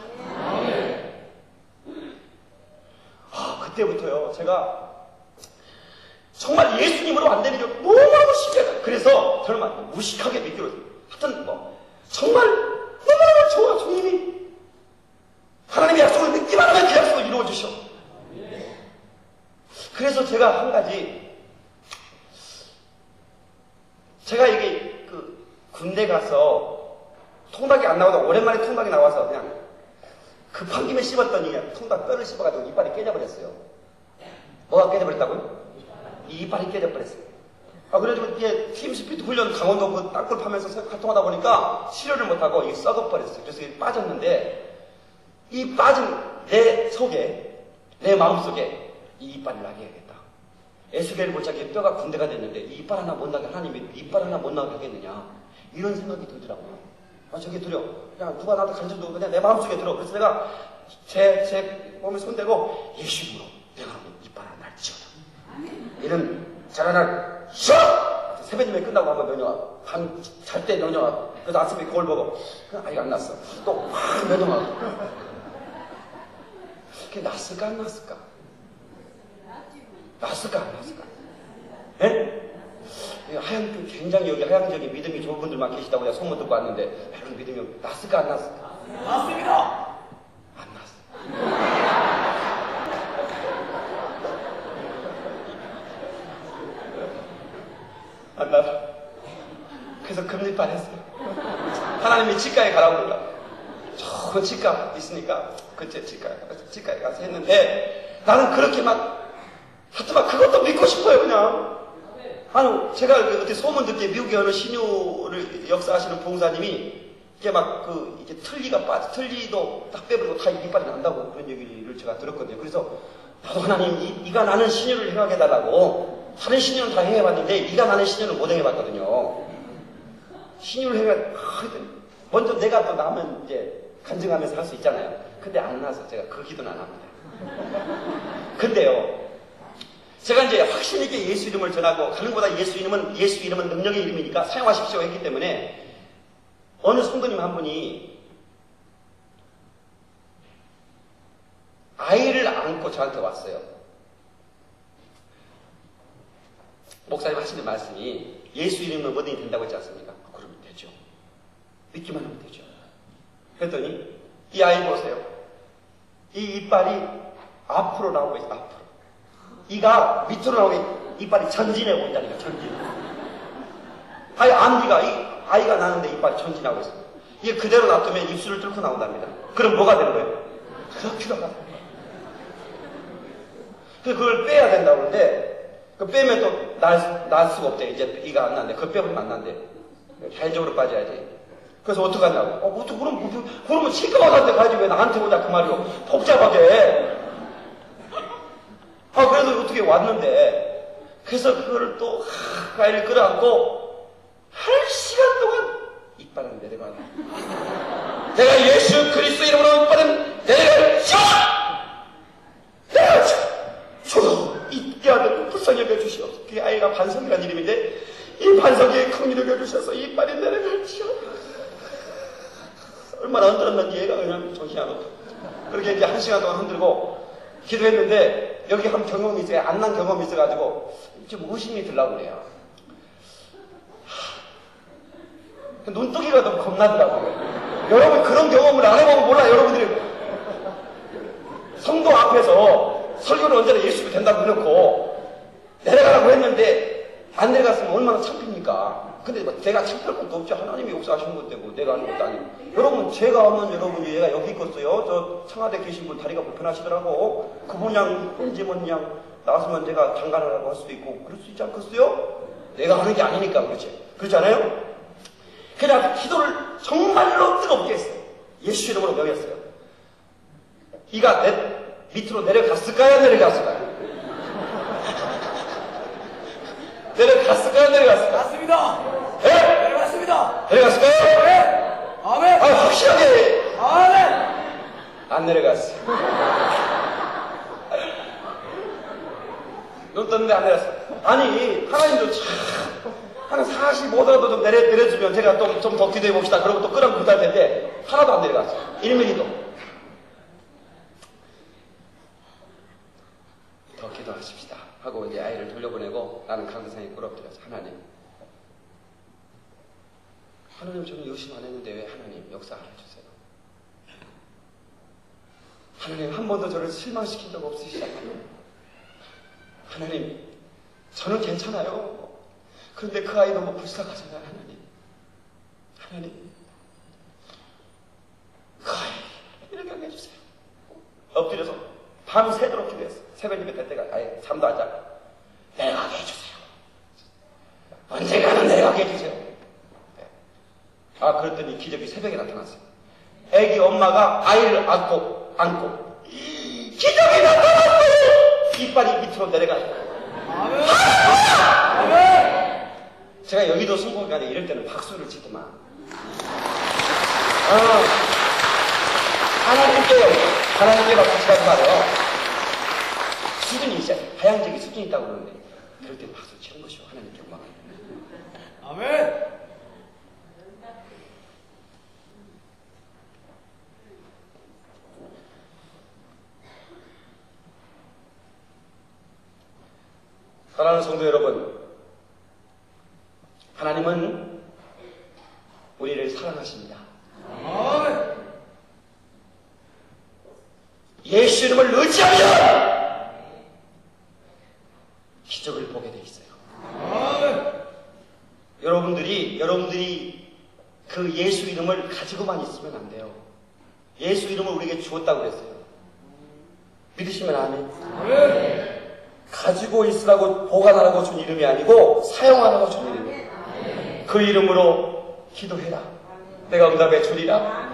그때부터요, 제가 정말 예수님으로 안 되는 게 너무너무 신기하다. 그래서 저는 막 무식하게 믿기로 했어요. 하여튼 정말 너무너무 좋아, 주님이. 하나님의 약속을 믿기만 하면 그 약속을 이루어주셔. 그래서 제가 한 가지, 제가 이게 군대 가서 통닭이 안 나오다 오랜만에 통닭이 나와서 그냥 급한 김에 씹었더니 그냥 통닭 뼈를 씹어가지고 이빨이 깨져버렸어요. 뭐가 깨져버렸다고요? 이 이빨이 깨져버렸어요. 그래가지고 이게 팀스피드 훈련 강원도 그 땅굴 파면서 활동하다 보니까 치료를 못하고 이게 썩어버렸어요. 그래서 이게 빠졌는데 이 빠진 내 속에, 내 마음속에 이 이빨을 나게 해야겠다. 에스겔을 못 찾게 뼈가 군대가 됐는데 이 이빨 하나 못 나게 하나님이 이빨 하나 못 나게 하겠느냐 이런 생각이 들더라고요. 저게 들려. 그냥 누가 나한테 가르쳐도 그냥 내 마음속에 들어. 그래서 내가 제 몸에 손대고 예수님으로 내가 이빨 하나 날 지어라. 이런 자라날 쉬어! 새벽님에 끝나고 한번 면역하고 밤 잘 때 면역하고 그래서 아침에 거울 보고 아직 안 났어. 또 확 면역하고 그게 났을까 안 났을까? 났을까 안 났을까? 예? 굉장히 여기 하향적인 믿음이 좋은 분들만 계시다고 내가 소문 듣고 왔는데 여러분 믿음이 났을까 안 났을까? 났습니다. 안 났어. 안 났어. 그래서 금리빨 했어요. 하나님이 치과에 가라고 그러더라고. 좋은 치과 있으니까 근처에 치과에 가서 했는데 나는 그렇게 하여튼 그것도 믿고 싶어요 그냥. 제가 어떻게 소문 듣기에 미국에 어느 신유를 역사하시는 보호사님이 이게 이게 틀니도 딱 빼버리고 다 이빨이 난다고 그런 얘기를 제가 들었거든요. 그래서 나도 하나님 이가 나는 신유를 행하게해달라고 다른 신유는 다 행해봤는데 이가 나는 신유는 못 행해봤거든요. 신유를 먼저 내가 또 나면 이제 간증하면서 할 수 있잖아요. 근데 안 나서 제가 그 기도는 안 합니다. 근데요, 제가 이제 확신 있게 예수 이름을 전하고 가는 것보다 예수 이름은 능력의 이름이니까 사용하십시오 했기 때문에 어느 성도님 한 분이 아이를 안고 저한테 왔어요. 목사님 하시는 말씀이 예수 이름은 뭐든지 된다고 했지 않습니까? 그러면 되죠. 믿기만 하면 되죠. 그랬더니 이 아이 보세요. 이 이빨이 앞으로 나오고 있어. 앞으로. 이가 밑으로 나오고 이빨이 전진해 보인다니까. 전진. 아니 앞니가 아이가 나는데 이빨이 전진하고 있어. 이게 그대로 놔두면 입술을 뚫고 나온답니다. 그럼 뭐가 되는 거예요? 그렇게 나가. 그걸 빼야 된다고 그러는데 그 빼면 또 날 수가 없대. 이제 이가 안 난대. 그거 빼면 안 난대. 자연적으로 빠져야 돼. 그래서 어떡하냐고. 어떻게 그러면 치과 의사한테 가야지 왜 나한테 오냐 그 말이요. 복잡하게. 그래서 어떻게 왔는데 그래서 그거를 또 아이를 끌어안고 1시간 동안 이빨은 내려가라. 내가 예수 그리스도 이름으로 이빨은 내려가라. 내가 주로 이 아들 불쌍히 여겨주시옵소서. 그 아이가 반석이라는 이름인데 이 반석에 긍휼히 여겨주셔서 이빨이 내려갈지어다. 얼마나 흔들었는지 얘가 그냥 정신이 안 없어. 그렇게 이제 1시간 동안 흔들고 기도했는데 여기 한 경험이 있어요. 안 난 경험이 있어가지고 좀 의심이 들라고 그래요. 눈뜨기가 너무 겁나더라고요. 여러분 그런 경험을 안 해보면 몰라. 여러분들이 성도 앞에서 설교를 언제나 예수가 된다고 해놓고 내려가라고 했는데 안 내려갔으면 얼마나 창피입니까? 근데 내가 창피할 것도 없죠. 하나님이 역사하시는 건데 뭐 내가 하는 것도 아니고. 여러분 제가 하면 여러분이 얘가 여기 있겠어요. 저 청와대 계신 분 다리가 불편하시더라고. 그분 양 왠지면 그냥 나왔으면 제가 장가라고 할 수도 있고 그럴 수 있지 않겠어요? 내가 하는 게 아니니까 그렇지. 그렇지 않아요? 그냥 기도를 정말로 뜨겁게 했어요. 예수 이름으로 명했어요. 이가 밑으로 내려갔을까요? 내려갔을까요? 내려갔을까요? 내려갔을까요? 맞습니다. 예? 내려갔습니다. 내려갔을까요? 네. 아멘. 확실하게 아멘. 안 내려갔어. 눈 떴는데 안 내려갔어. 아니 하나님도 참 한 45도라도 좀 내려주면 제가 좀 더 기도해 봅시다. 그러고 또 끌어안고 기도할 텐데 하나도 안 내려갔어. 1mm도. 더 기도하십시다 하고 이제 아이를 돌려보내고 나는 강대상에 끌어들여서 하나님 저는 의심 안 했는데 왜 하나님 역사 안 해주세요. 하나님 한 번도 저를 실망시킨 적 없으시잖아요. 하나님 저는 괜찮아요. 그런데 그 아이 너무 불쌍하잖아요. 하나님 그 아이 이렇게 해주세요. 엎드려서 밤새도록 기도했어. 새벽 예배 될 때가 아예 잠도 안 자고 내려가게 해주세요. 언젠가는 내려가게 해주세요. 그랬더니 기적이 새벽에 나타났어요. 애기 엄마가 아이를 안고 기적이 나타났어요. 이빨이 밑으로 내려가요. 아멘. 아멘. 제가 여기도 성공간에 이럴 때는 박수를 치더만. 하나님께만 같이 가지 말아요. 수준이 있어요. 하향적인 수준이 있다고 그러는데 그럴 때는 박수를 치는 것이요. 하나님께 영광을. 아멘. 사랑하는 성도 여러분, 하나님은 우리를 사랑하십니다. 아멘. 예수 이름을 의지하면 기적을 보게 돼 있어요. 아멘. 여러분들이 그 예수 이름을 가지고만 있으면 안 돼요. 예수 이름을 우리에게 주었다고 그랬어요. 믿으시면 아멘. 아멘. 가지고 있으라고 보관하라고 준 이름이 아니고 사용하라고 준 이름이에요. 그 이름으로 기도해라. 내가 응답해 주리라.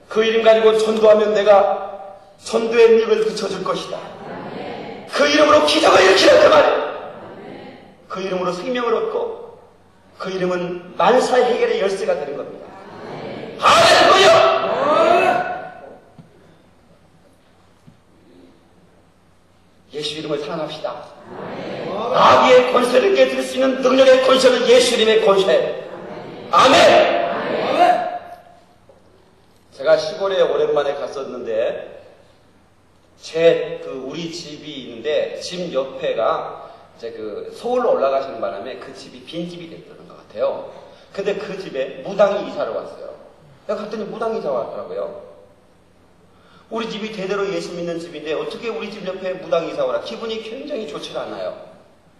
그 이름 가지고 전도하면 내가 전도의 능력을 그쳐줄 것이다. 그 이름으로 기적을 일으키라 그 말이에요. 그 이름으로 생명을 얻고 그 이름은 만사의 해결의 열쇠가 되는 겁니다. 할렐루야! 예수 이름을 사랑하는 찬양합시다. 마귀의 권세를 깨뜨릴 수 있는 능력의 권세는 예수님의 권세. 아멘! 아멘. 제가 시골에 오랜만에 갔었는데, 우리 집이 있는데, 집 옆에가 이제 서울로 올라가시는 바람에 그 집이 빈집이 됐던 것 같아요. 근데 그 집에 무당이 이사를 왔어요. 내가 갔더니 무당이 이사 왔더라고요. 우리 집이 대대로 예수 믿는 집인데 어떻게 우리 집 옆에 무당이 이사 오라. 기분이 굉장히 좋지가 않아요.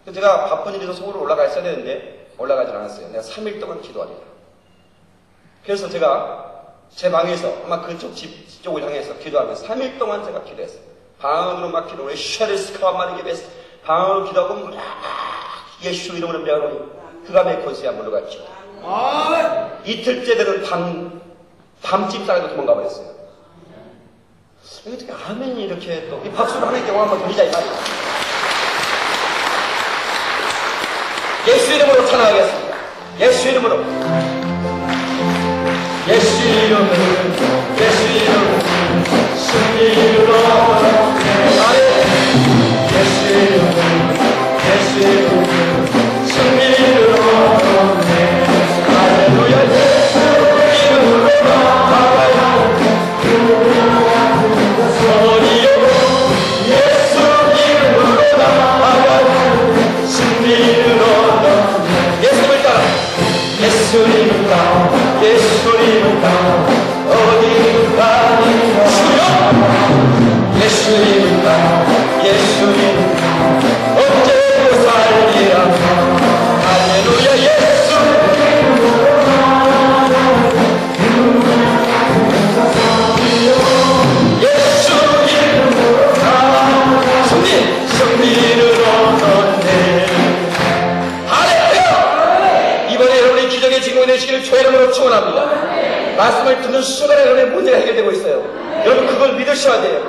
그래서 제가 바쁜 일에서 서울로 올라가 있어야 되는데 올라가질 않았어요. 내가 3일 동안 기도하리라. 그래서 제가 제 방에서 아마 그쪽 집 쪽을 향해서 기도하면서 3일 동안 제가 기도했어요. 방언으로 막 기도를 쉐르스카와 마르게 베스 방언으로 기도하고 막 예수 이름으로 배우니 그감의 권세에 물러갔죠. 아멘. 이틀째 되는 밤집 사이로 도망가 버렸어요. 어떻게 아멘이 이렇게 또 이 박수를 하는 경우 한번 돌리자 이 말이에요. 예수 이름으로 찬양하겠습니다. 예수 이름으로. 예수 이름으로. 예수 이름으로. 승리로. 예수 이름으로. 예수 이름으로. 승리로. 할렐루야. 예수 이름으로. 소리로 예수 이름으로 나아가는 승리로. 예수를 따라. 예수님을 따라. 예수님을 따라. 어디를 가니 주여. 예수님을 따라. 예수님을 따라. 언제도 살리라. 할렐루야. 예수 승리를 얻었네. 할렐루야. 이번에 여러분이 기적의 증거가 되시기를 주의 이름으로 축원합니다. 말씀을 듣는 순간에 여러분의 문제가 해결되고 있어요. 여러분 그걸 믿으셔야 돼요.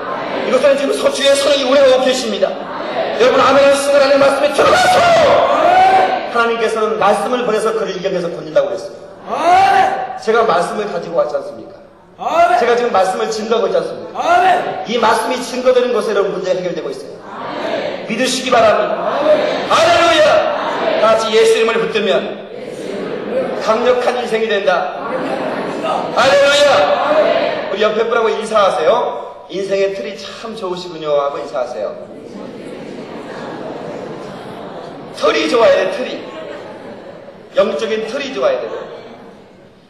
이것은 지금 서주의 선행이 우려하고 계십니다. 여러분 아멘하는 순간 안에 말씀에 들어가서 하나님께서는 말씀을 보내서 그를 이겨내서 건진다고 그랬습니다. 제가 말씀을 가지고 왔지 않습니까? 제가 지금 말씀을 증거하고 있지 않습니까? 이 말씀이 증거되는 것에 여러분 문제가 해결되고 있어요. 믿으시기 바랍니다. 할렐루야. 같이 예수 이름을 붙들면 강력한 인생이 된다. 할렐루야. 우리 옆에 분하고 인사하세요. 인생의 틀이 참 좋으시군요 하고 인사하세요. 틀이 좋아야 돼. 틀이 영적인 틀이 좋아야 돼요.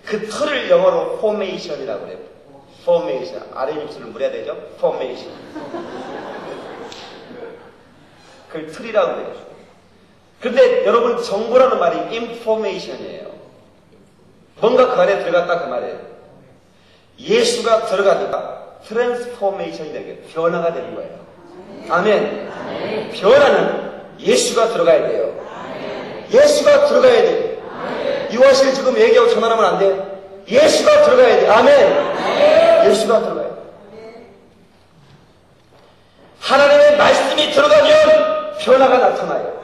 그 틀을 영어로 포메이션이라고 그래요. 포메이션. 아래 입술을 물어야 되죠? 포메이션. 그걸 틀이라고 그래요. 근데 여러분 정보라는 말이 인포메이션이에요. 뭔가 그 안에 들어갔다 그 말이에요. 예수가 들어가니까 트랜스포메이션이 되는 거예요. 변화가 되는 거예요. 아멘. 변화는 예수가 들어가야 돼요. 예수가 들어가야 돼요. 유아실 지금 얘기하고 전화하면 안 돼. 예수가 들어가야 돼. 아멘. 예수가 들어가야 돼. 하나님의 말씀이 들어가면 변화가 나타나요.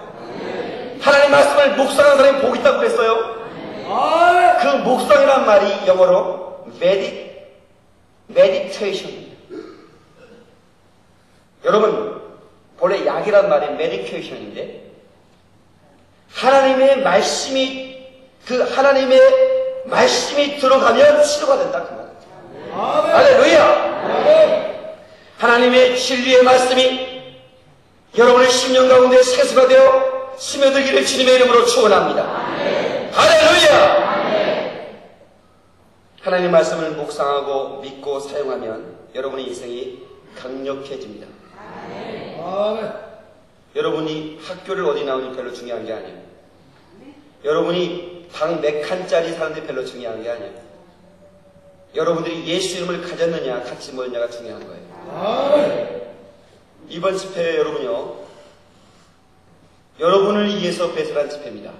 하나님의 말씀을 묵상하는 사람이 복 있다고 그랬어요. 그 묵상이란 말이 영어로 meditation. 여러분 본래 약이란 말이 medication인데 하나님의 말씀이 들어가면 치료가 된다 그 말. 할렐루야. 하나님의 진리의 말씀이 여러분의 심령 가운데 세수가 되어 스며들기를 주님의 이름으로 축원합니다. 할렐루야. 하나님의 말씀을 묵상하고 믿고 사용하면 여러분의 인생이 강력해집니다. 여러분이 학교를 어디 나오니 별로 중요한 게 아니에요. 여러분이 방 몇 칸짜리 사는데 별로 중요한 게 아니에요. 여러분들이 예수 이름을 가졌느냐 같이 모였냐가 중요한 거예요. 이번 집회 여러분요, 여러분을 위해서 배설한 집회입니다.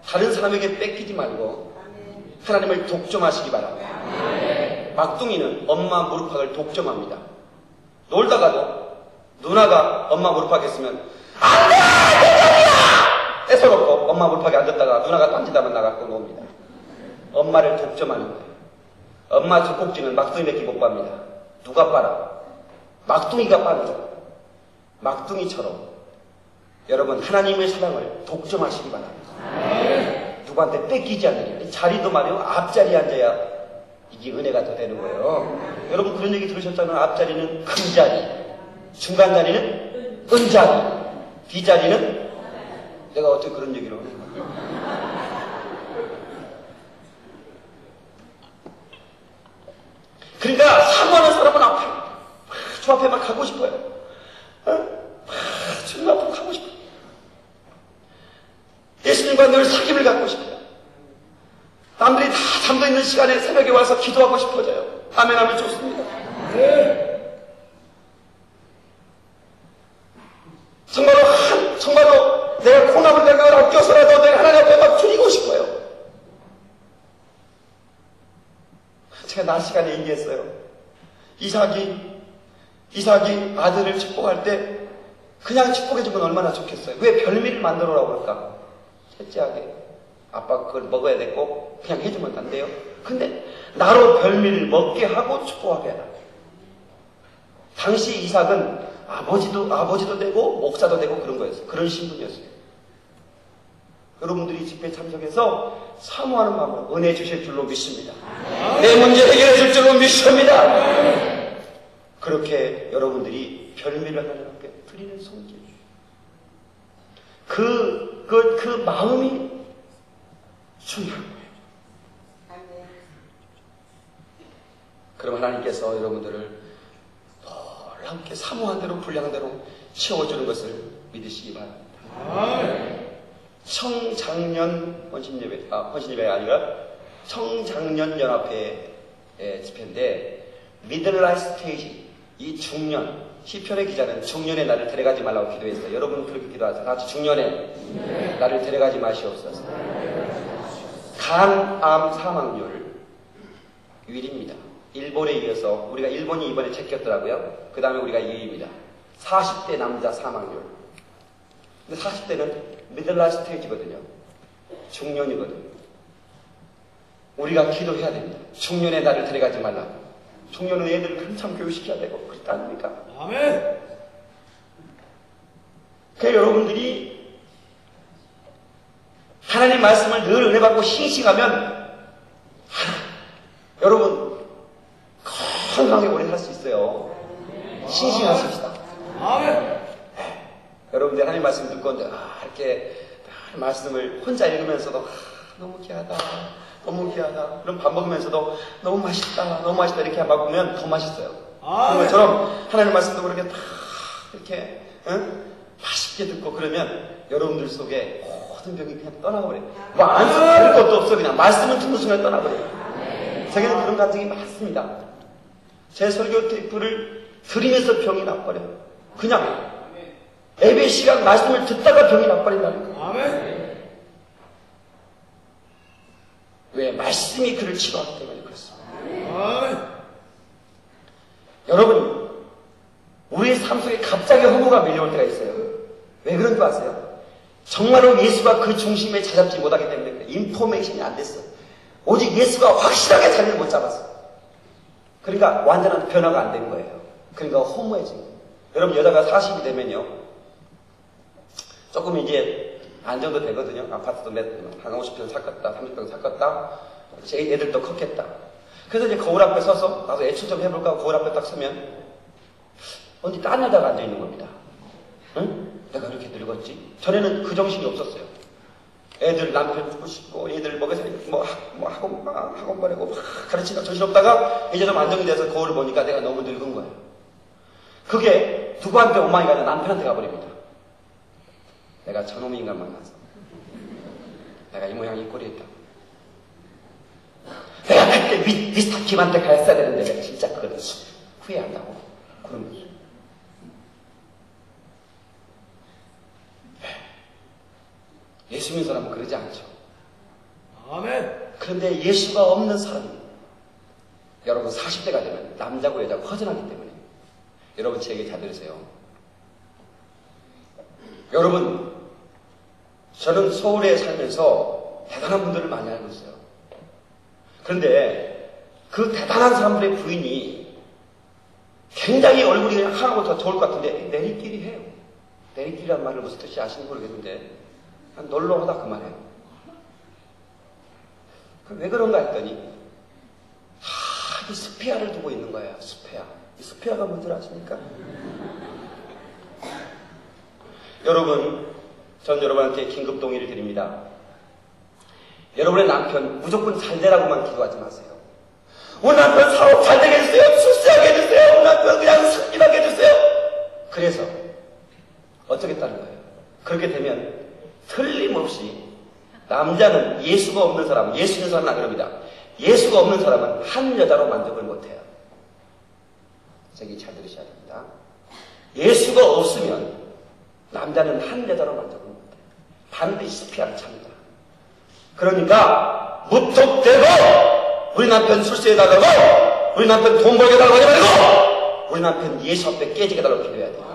다른 사람에게 뺏기지 말고 하나님을 독점하시기 바랍니다. 막둥이는 엄마 무릎팍을 독점합니다. 놀다가도 누나가 엄마 무릎팍 했으면 안돼! 대장이야! 뺏어놓고 엄마 무릎팍에 앉았다가 누나가 딴짓하면 나가고 놉니다. 엄마를 독점하는 거예요. 엄마 젖꼭지는 막둥이밖에 못 빱니다. 누가 빨아? 막둥이가 빠르죠. 막둥이처럼 여러분 하나님의 사랑을 독점하시기 바랍니다. 누구한테 뺏기지 않는 자리도 말이요. 앞자리에 앉아야 이게 은혜가 더 되는 거예요. 여러분 그런 얘기 들으셨잖아요. 앞자리는 큰 자리, 중간 자리는 은자리, 뒷자리는 내가 어떻게 그런 얘기를 하는 거야. 그러니까 사모하는 사람은 주 앞에 막 가고 싶어요. 주님 앞으로 가고 싶어요. 예수님과 늘 사귐을 갖고 싶어요. 남들이 다 잠도 있는 시간에 새벽에 와서 기도하고 싶어져요. 아멘 하면 좋습니다. 정말로 내가 콩나물 가격을 아껴서라도 내가 하나님 앞에 막 드리고 싶어요. 제가 낮 시간에 얘기했어요. 이삭이 아들을 축복할 때 그냥 축복해주면 얼마나 좋겠어요. 왜 별미를 만들어라고 할까? 셋째하게 아빠가 그걸 먹어야 되고 그냥 해주면 안 돼요. 근데 나로 별미를 먹게 하고 축복하게 해라. 당시 이삭은 아버지도 되고 목사도 되고 그런 거였어요. 그런 신분이었어요. 여러분들이 집회에 참석해서 사모하는 마음으로 은혜 주실 줄로 믿습니다. 내 문제 해결해 줄 줄로 믿습니다. 그렇게 여러분들이 별미를 하나님 앞에 드리는 손길. 그 마음이 중요한 거예요. 그럼 하나님께서 여러분들을 놀랍게 사모한 대로 분량한 대로 채워주는 것을 믿으시기 바랍니다. 청장년 헌신예배가 아니라 청장년 연합회 집회인데 미들라이프 스테이지, 이 중년, 시편의 기자는 중년의 나를 데려가지 말라고 기도했어요. 여러분 그렇게 기도하세요. 같이 중년의 나를 데려가지 마시옵소서. 간암 사망률 1위입니다. 일본에 이어서 우리가 일본이 이번에 제꼈더라고요. 그 다음에 우리가 2위입니다. 40대 남자 사망률. 근데 40대는 미들라이프 스테이지거든요. 중년이거든요. 우리가 기도해야 됩니다. 중년의 나를 데려가지 말라고. 중년은 애들을 한참 교육시켜야 되고 그렇지 않습니까? 아멘. 그러니까 여러분들이 하나님 말씀을 늘 은혜 받고 싱싱하면 여러분 건강하게 오래 살 수 있어요. 싱싱하십시다. 아멘. 여러분들 하나님 말씀 듣고 이렇게 말씀을 혼자 읽으면서도 너무 귀하다. 너무 귀하다. 그럼 밥 먹으면서도 너무 맛있다. 너무 맛있다. 이렇게 먹으면 더 맛있어요. 그런 것처럼 하나님 말씀도 그렇게 다 이렇게 맛있게 듣고 그러면 여러분들 속에 모든 병이 그냥 떠나버려요. 뭐 안쓰 할 것도 없어. 그냥 말씀을 듣는 순간 떠나버려요. 제게는 그런 감정이 많습니다. 제 설교 테이프를 들으면서 병이 나버려요. 그냥 예배 시간 말씀을 듣다가 병이 나버린다는 거예요. 아멘. 왜? 말씀이 그를 치료하기 때문에 그렇습니다. 아멘. 여러분, 우리의 삶 속에 갑자기 허무가 밀려올 때가 있어요. 왜 그런 줄 아세요? 정말로 예수가 그 중심에 자잡지 못하기 때문에 그래요. 인포메이션이 안 됐어. 오직 예수가 확실하게 자리를 못 잡았어. 그러니까 완전한 변화가 안 된 거예요. 그러니까 허무해진 거예요. 여러분, 여자가 40이 되면요. 조금 이제 안정도 되거든요. 아파트도 한 50평 샀겠다, 30평 샀겠다. 제 애들도 컸겠다. 그래서 이제 거울 앞에 서서 나도 애출 좀 해볼까 하고 거울 앞에 딱 서면 언제 딴 여자가 앉아있는 겁니다. 응? 내가 이렇게 늙었지? 전에는 그 정신이 없었어요. 애들 남편 주고 싶고 애들 먹여서 학원 보내고 막 가르치다 정신없다가 이제 좀 안정이 돼서 거울을 보니까 내가 너무 늙은 거예요. 그게 누구한테 엉망이가 아니라 남편한테 가버립니다. 내가 저놈 인간 만나서 내가 이 모양 이 꼴이 있다. 내가 그때 미스터 김한테 가였어야 되는데 내가 진짜 그걸 후회한다고 그런 거죠. 예수 믿는 사람은 그러지 않죠. 아멘. 그런데 예수가 없는 사람이 여러분 40대가 되면 남자고 여자고 허전하기 때문에 여러분 제 얘기 잘 들으세요. 여러분 저는 서울에 살면서 대단한 분들을 많이 알고 있어요. 그런데 그 대단한 사람들의 부인이 굉장히 얼굴이 하나고 더 좋을 것 같은데 내리끼리 해요. 내리끼리란 말을 무슨 뜻이 아시는지 모르겠는데 널널하다 그 말이에요. 왜 그런가 했더니 이 스페아를 두고 있는 거예요. 스페아. 이 스페아가 뭔지 아십니까? 여러분, 전 여러분한테 긴급 동의를 드립니다. 여러분의 남편 무조건 잘 되라고만 기도하지 마세요. 우리 남편 사업 잘 되게 해주세요. 출세하게 해주세요. 우리 남편 그냥 승진하게 해주세요. 그래서 어쩌겠다는 거예요. 그렇게 되면 틀림없이 남자는 예수가 없는 사람, 예수 있는 사람은 안 그럽니다. 예수가 없는 사람은 한 여자로 만족을 못해요. 저기 잘 들으셔야 됩니다. 예수가 없으면 남자는 한 여자로 만족을 못해요. 반드시 스피아를 찹니다. 그러니까 무턱대고 우리 남편 출세해달라고, 우리 남편 돈 벌게 달라고 하지 말고 우리 남편 예수 앞에 깨지게 달라고 기도해야 돼요.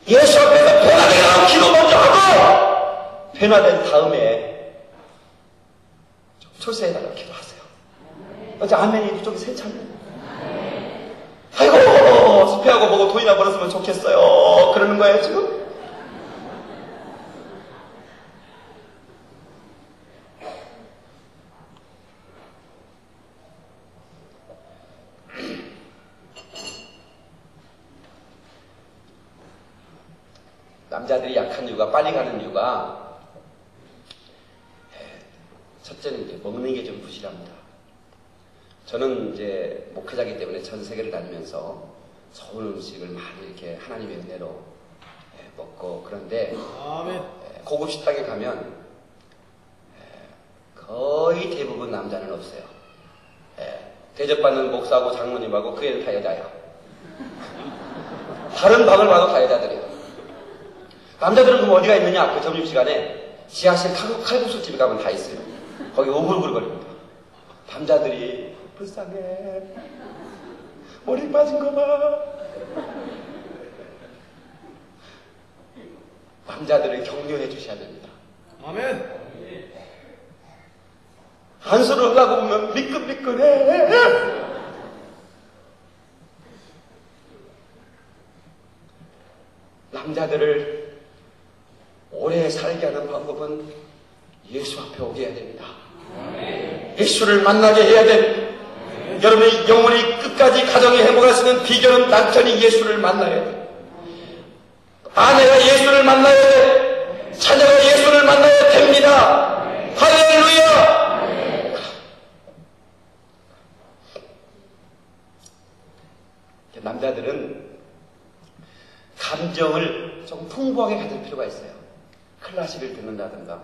예수 앞에서 변화되게 달라고 기도 먼저 하고 변화된 다음에 출세해달라고 기도하세요. 어째 아멘이 좀 세찬네. 아이고 스페하고 보고 돈이나 벌었으면 좋겠어요. 그러는 거예요 지금? 남자들이 약한 이유가, 빨리 가는 이유가, 첫째는 이제 먹는 게 좀 부실합니다. 저는 이제 목회자이기 때문에 전 세계를 다니면서 좋은 음식을 많이 이렇게 하나님의 은혜로 먹고, 그런데 고급 식당에 가면 거의 대부분 남자는 없어요. 대접받는 목사하고 장모님하고 그 애는 다 여자예요. 다른 방을 봐도 다 여자들이에요. 남자들은 그럼 어디가 있느냐? 그 점심시간에 지하실 칼국수 집에 가면 다 있어요. 거기 오글오글거립니다. 남자들이 불쌍해. 머리 빠진 거 봐. 남자들을 격려해 주셔야 됩니다. 아멘. 한수를 하려고 보면 미끈미끈해. 남자들을 오래 살게 하는 방법은 예수 앞에 오게 해야 됩니다. 예수를 만나게 해야 됩니다. 여러분의 영혼이 끝까지 가정이 행복할 수 있는 비결은 남편이 예수를 만나야 돼요. 아내가 예수를 만나야 돼. 자녀가 예수를 만나야 됩니다. 할렐루야. 남자들은 감정을 좀 풍부하게 가질 필요가 있어요. 클래식을 듣는다든가,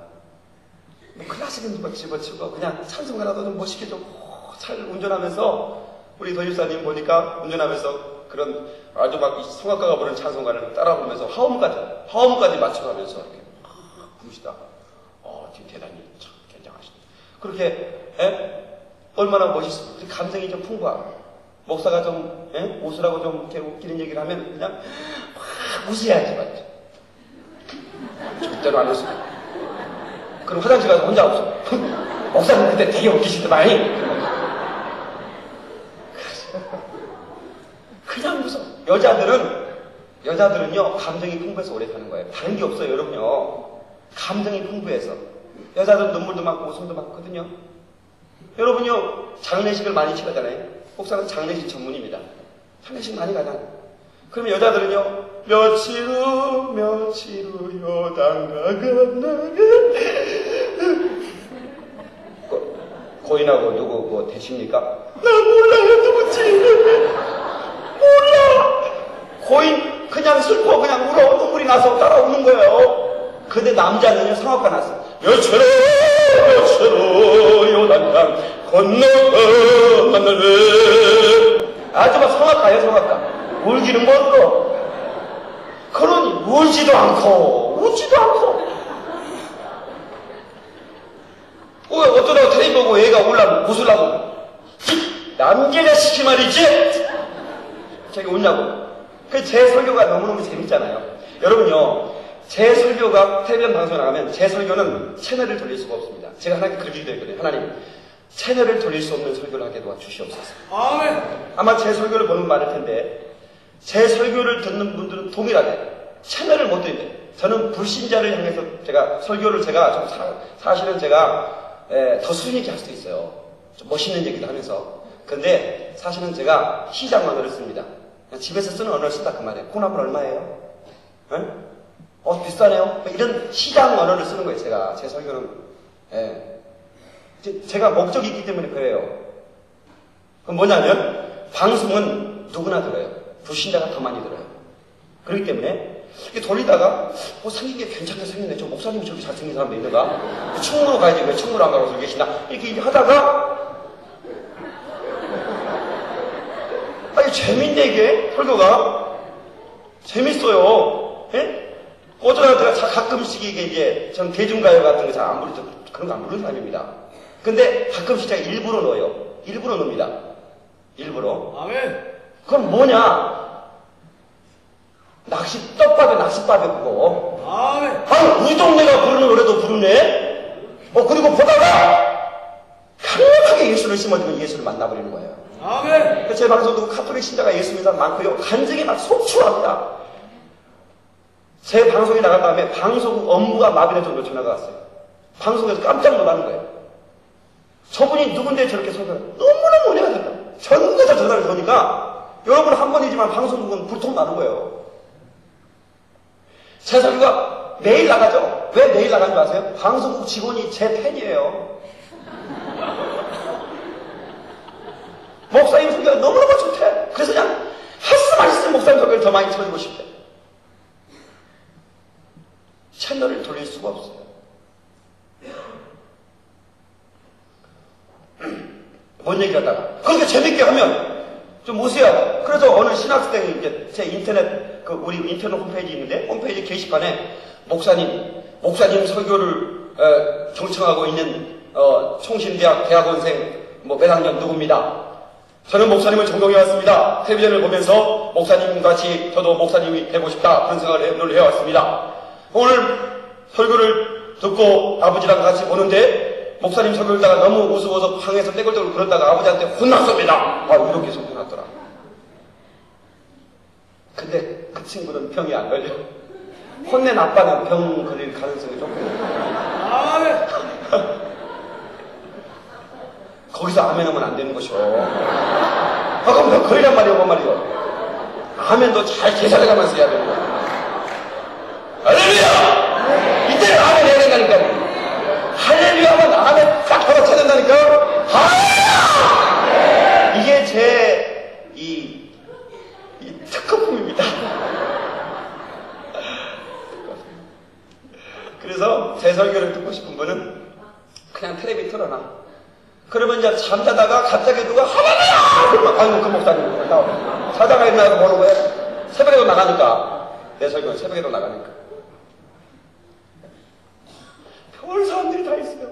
뭐 클래식은 뭐 집어치고 그냥 찬송가라도 좀 멋있게 좀 잘 운전하면서, 우리 도집사님 보니까 운전하면서 그런 아주 막 성악가가 부르는 찬송가를 따라 부르면서 화음까지 맞춰가면서 이렇게 부르시다. 대단히 참 굉장하시다. 그렇게 얼마나 멋있어. 감정이 좀 풍부하고, 목사가 좀 웃으라고 좀 이렇게 웃기는 얘기를 하면 그냥 막 웃어야지 맞죠. 절대로 안 웃어요. 그럼 화장실 가서 혼자 웃어. 목사님 그때 되게 웃기시더만이. 그냥 웃어. 여자들은요 감정이 풍부해서 오래 사는 거예요. 다른 게 없어요. 여러분요, 감정이 풍부해서. 여자들은 눈물도 많고 웃음도 많거든요. 여러분요, 장례식을 많이 치르잖아요. 목사는 장례식 전문입니다. 장례식 많이 가잖아요. 그러면 여자들은요, 며칠 후 요단가가 고인하고 누구 뭐 되십니까? 나 몰라요. 누구지? 몰라. 고인 그냥 슬퍼, 그냥 울어. 눈물이 나서 따라오는 거예요. 근데 남자는요, 성악가 났어. 며칠 후 요단강 건너가 하늘을. 아주 막 성악가예요, 성악가. 울기는 못 울어. 그러니 울지도 않고 웃지도 않고. 어쩌다가 텔레비 보고 애가 웃으려고. 남자가 시키 말이지. 저기 웃냐고. 제 설교가 너무너무 재밌잖아요. 여러분요, 제 설교가 텔레비전 방송에 나가면 제 설교는 채널을 돌릴 수가 없습니다. 제가 하나님께 그렇게 기도했거든요. 하나님, 채널을 돌릴 수 없는 설교를 하게 도와주시옵소서. 아멘. 아마 제 설교를 보면 많을 텐데 제 설교를 듣는 분들은 동일하게 채널을 못 돌리는데 저는 불신자를 향해서 설교를 좀 사실은 제가 더 수준 있게 할 수도 있어요. 좀 멋있는 얘기도 하면서. 근데 사실은 제가 시장 언어를 씁니다. 그냥 집에서 쓰는 언어를 쓴다 그 말이에요. 콘합은 얼마예요? 응? 비싸네요? 이런 시장 언어를 쓰는 거예요. 제가 제 설교는. 제가 목적이 있기 때문에 그래요. 그럼 뭐냐면 방송은 누구나 들어요. 불신자가 더 많이 들어요. 그렇기 때문에 이렇게 돌리다가 생긴 게 괜찮게 생겼네. 저 목사님이 저렇게 잘생긴 사람도 있는가? 충무로 가야지. 왜 충무로 안 가고 저기 계시나? 이렇게 하다가 아니 재밌네 이게 설교가 재밌어요. 예? 어쩌다 제가 가끔씩 이게 전 대중가요 같은 거 잘 안 부르죠. 그런 거 안 부르는 사람입니다. 근데 가끔씩 제가 일부러 넣어요. 일부러 넣습니다. 일부러. 아멘. 그럼 뭐냐? 떡밥에 낚싯밥에 그거. 아멘. 우리 동네가 부르는 노래도 부르네? 그리고 보다가 강력하게 예수를 심어주면 예수를 만나버리는 거예요. 아멘. 제 방송도 카톨릭 신자가 예수 믿는 사람 많고요. 간증이 막 속출합니다. 제 방송이 나간 다음에 방송국 업무가 마비될 정도로 전화가 왔어요. 방송에서 깜짝 놀라는 거예요. 저분이 누군데 저렇게 설교를 너무너무 은혜가 된다. 전국에서 전화를 거니까 여러분 한 번이지만 방송국은 불통 나는 거예요. 제 설교가 매일 나가죠. 왜 매일 나가는 줄 아세요? 방송국 직원이 제 팬이에요. 목사님 설교가 너무너무 좋대. 그래서 그냥 말씀 목사님 설교를 더 많이 쳐주고 싶대. 채널을 돌릴 수가 없어요. 뭔 얘기 하다가 그렇게 재밌게 하면 좀 웃어야. 그래서 어느 신학생이 이제 제 우리 인터넷 홈페이지 있는데 홈페이지 게시판에 목사님 설교를 경청하고 있는 총신대학 대학원생 몇 학년 누구입니다. 저는 목사님을 존경해 왔습니다. 텔레비전을 보면서 목사님 같이 저도 목사님이 되고 싶다 그런 생각을 늘 해왔습니다. 오늘 설교를 듣고 아버지랑 같이 보는데 목사님 설교를 듣다가 너무 우스워서 방에서 떼굴떼굴 그러다가 아버지한테 혼났습니다. 이렇게 혼났더라. 근데 그 친구는 병이 안 걸려. 혼낸 아빠는 병 걸릴 가능성이 조금. 아멘. 거기서 아멘하면 안 되는 것이오. 그럼 너 걸리란 말이오, 뭔 말이오. 아멘도 잘 계산해가면서 해야 되는 거야. 할렐루야! 이때는 아멘 해야 된다니까. 할렐루야 하면 아멘 딱 걸어쳐야 된다니까. 할렐루야! 이게 제 이 특허품입니다. 그래서 제 설교를 듣고 싶은 분은 그냥 텔레비 틀어놔. 그러면 이제 잠자다가 갑자기 누가 할렐루야! 그러면 아이고 그 목사님 자다가 일어나서 뭐라고 거야? 새벽에도 나가니까. 내 설교는 새벽에도 나가니까. 별 사람들이 다 있어요.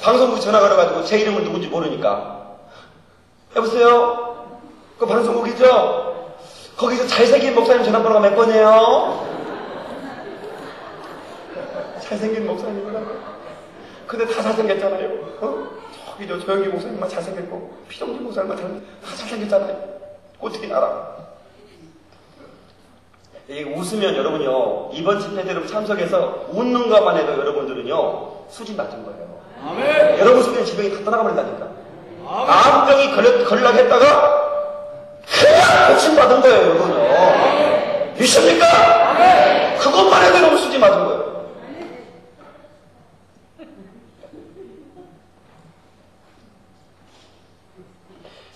방송국 전화 걸어가지고 제 이름은 누군지 모르니까. 여보세요? 그 방송국이죠? 거기서 잘생긴 목사님 전화번호가 몇 번이에요? 잘생긴 목사님이라고. 근데 다 잘생겼잖아요. 저기 저 조영기 목사님만 잘생겼고 피정진 목사님만 다 잘생겼잖아요. 어떻게 알아? 웃으면 여러분요 이번 집회 여러분 참석해서 웃는 것만 해도 여러분들은요 수준 낮은 거예요. 아멘. 여러분 속에 지병이 다 떠나가버린다니까. 아멘. 암병이 걸려고 했다가 그냥 고침받은 거예요 여러분요. 믿습니까? 아멘. 그것만 해도 여러분 수준 맞은 거예요.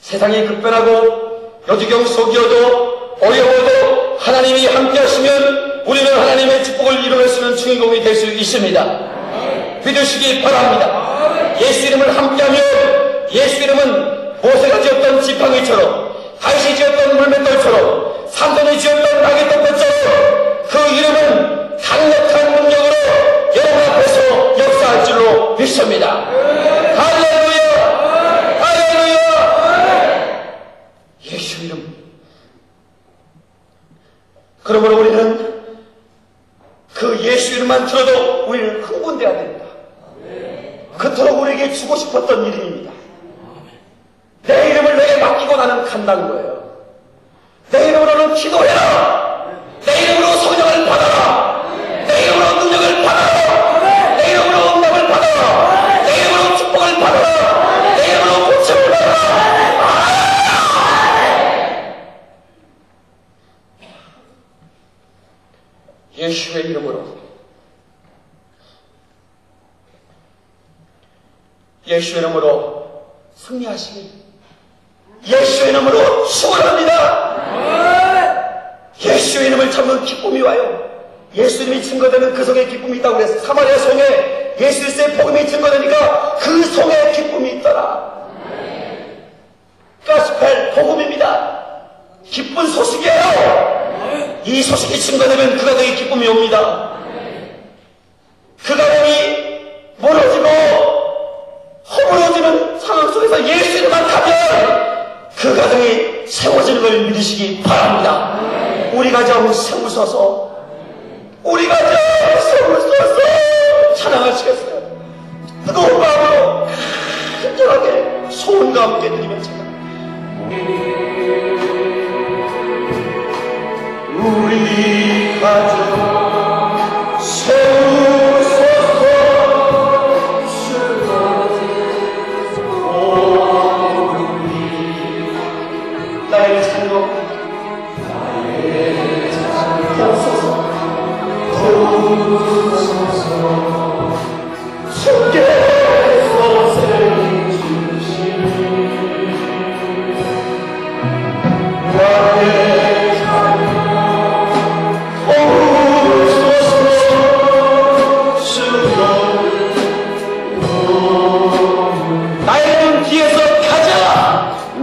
세상이 급변하고 여지경 속이어도 어려워도 하나님이 함께 하시면 우리는 하나님의 축복을 이루어낼 수 있는 주인공이 될 수 있습니다. 믿으시기 바랍니다. 예수 이름을 함께하면 예수 이름은 모세가 지었던 지팡이처럼 다윗이 지었던 물맷돌처럼 삼손이 지었던 나귀떡처럼 그 이름은 강력한 능력으로 여러분 앞에서 역사할 줄로 믿습니다. 할렐루야! 할렐루야! 예수 이름. 그러므로 우리는 그 예수 이름만 들어도 우리는 흥분돼야 됩니다. 그토록 우리에게 주고 싶었던 이름입니다. 하고 나는 간다는 거예요. 내 이름으로는 기도해라. 내 이름으로 성령을 받아라. 내 이름으로 능력을 받아라. 내 이름으로 응답을 받아라. 내 이름으로 축복을 받아라. 내 이름으로 고침을 받아라. 예수의 이름으로, 예수의 이름으로 승리하시길, 예수의 이름으로 축원합니다. 예수의 이름을 찾는 기쁨이 와요. 예수님이 증거되는 그 성에 기쁨이 있다고 그랬어요. 사마리아 성에 예수 그리스도의 복음이 증거되니까 그 성에 기쁨이 있더라. 가스펠 복음입니다. 기쁜 소식이에요. 이 소식이 증거되면 그 가정에 기쁨이 옵니다. 그 가정이 무너지고 허물어지는 상황 속에서 예수 이름만 타면 그 가정이 세워지는 걸 믿으시기 바랍니다. 우리 가정 세우소서. 우리 가정 세우소서. 찬양하시겠어요? 뜨거운 마음으로 간절하게 소원과 함께 드리면 제가 우리 가정 세우소서. 나의 자녀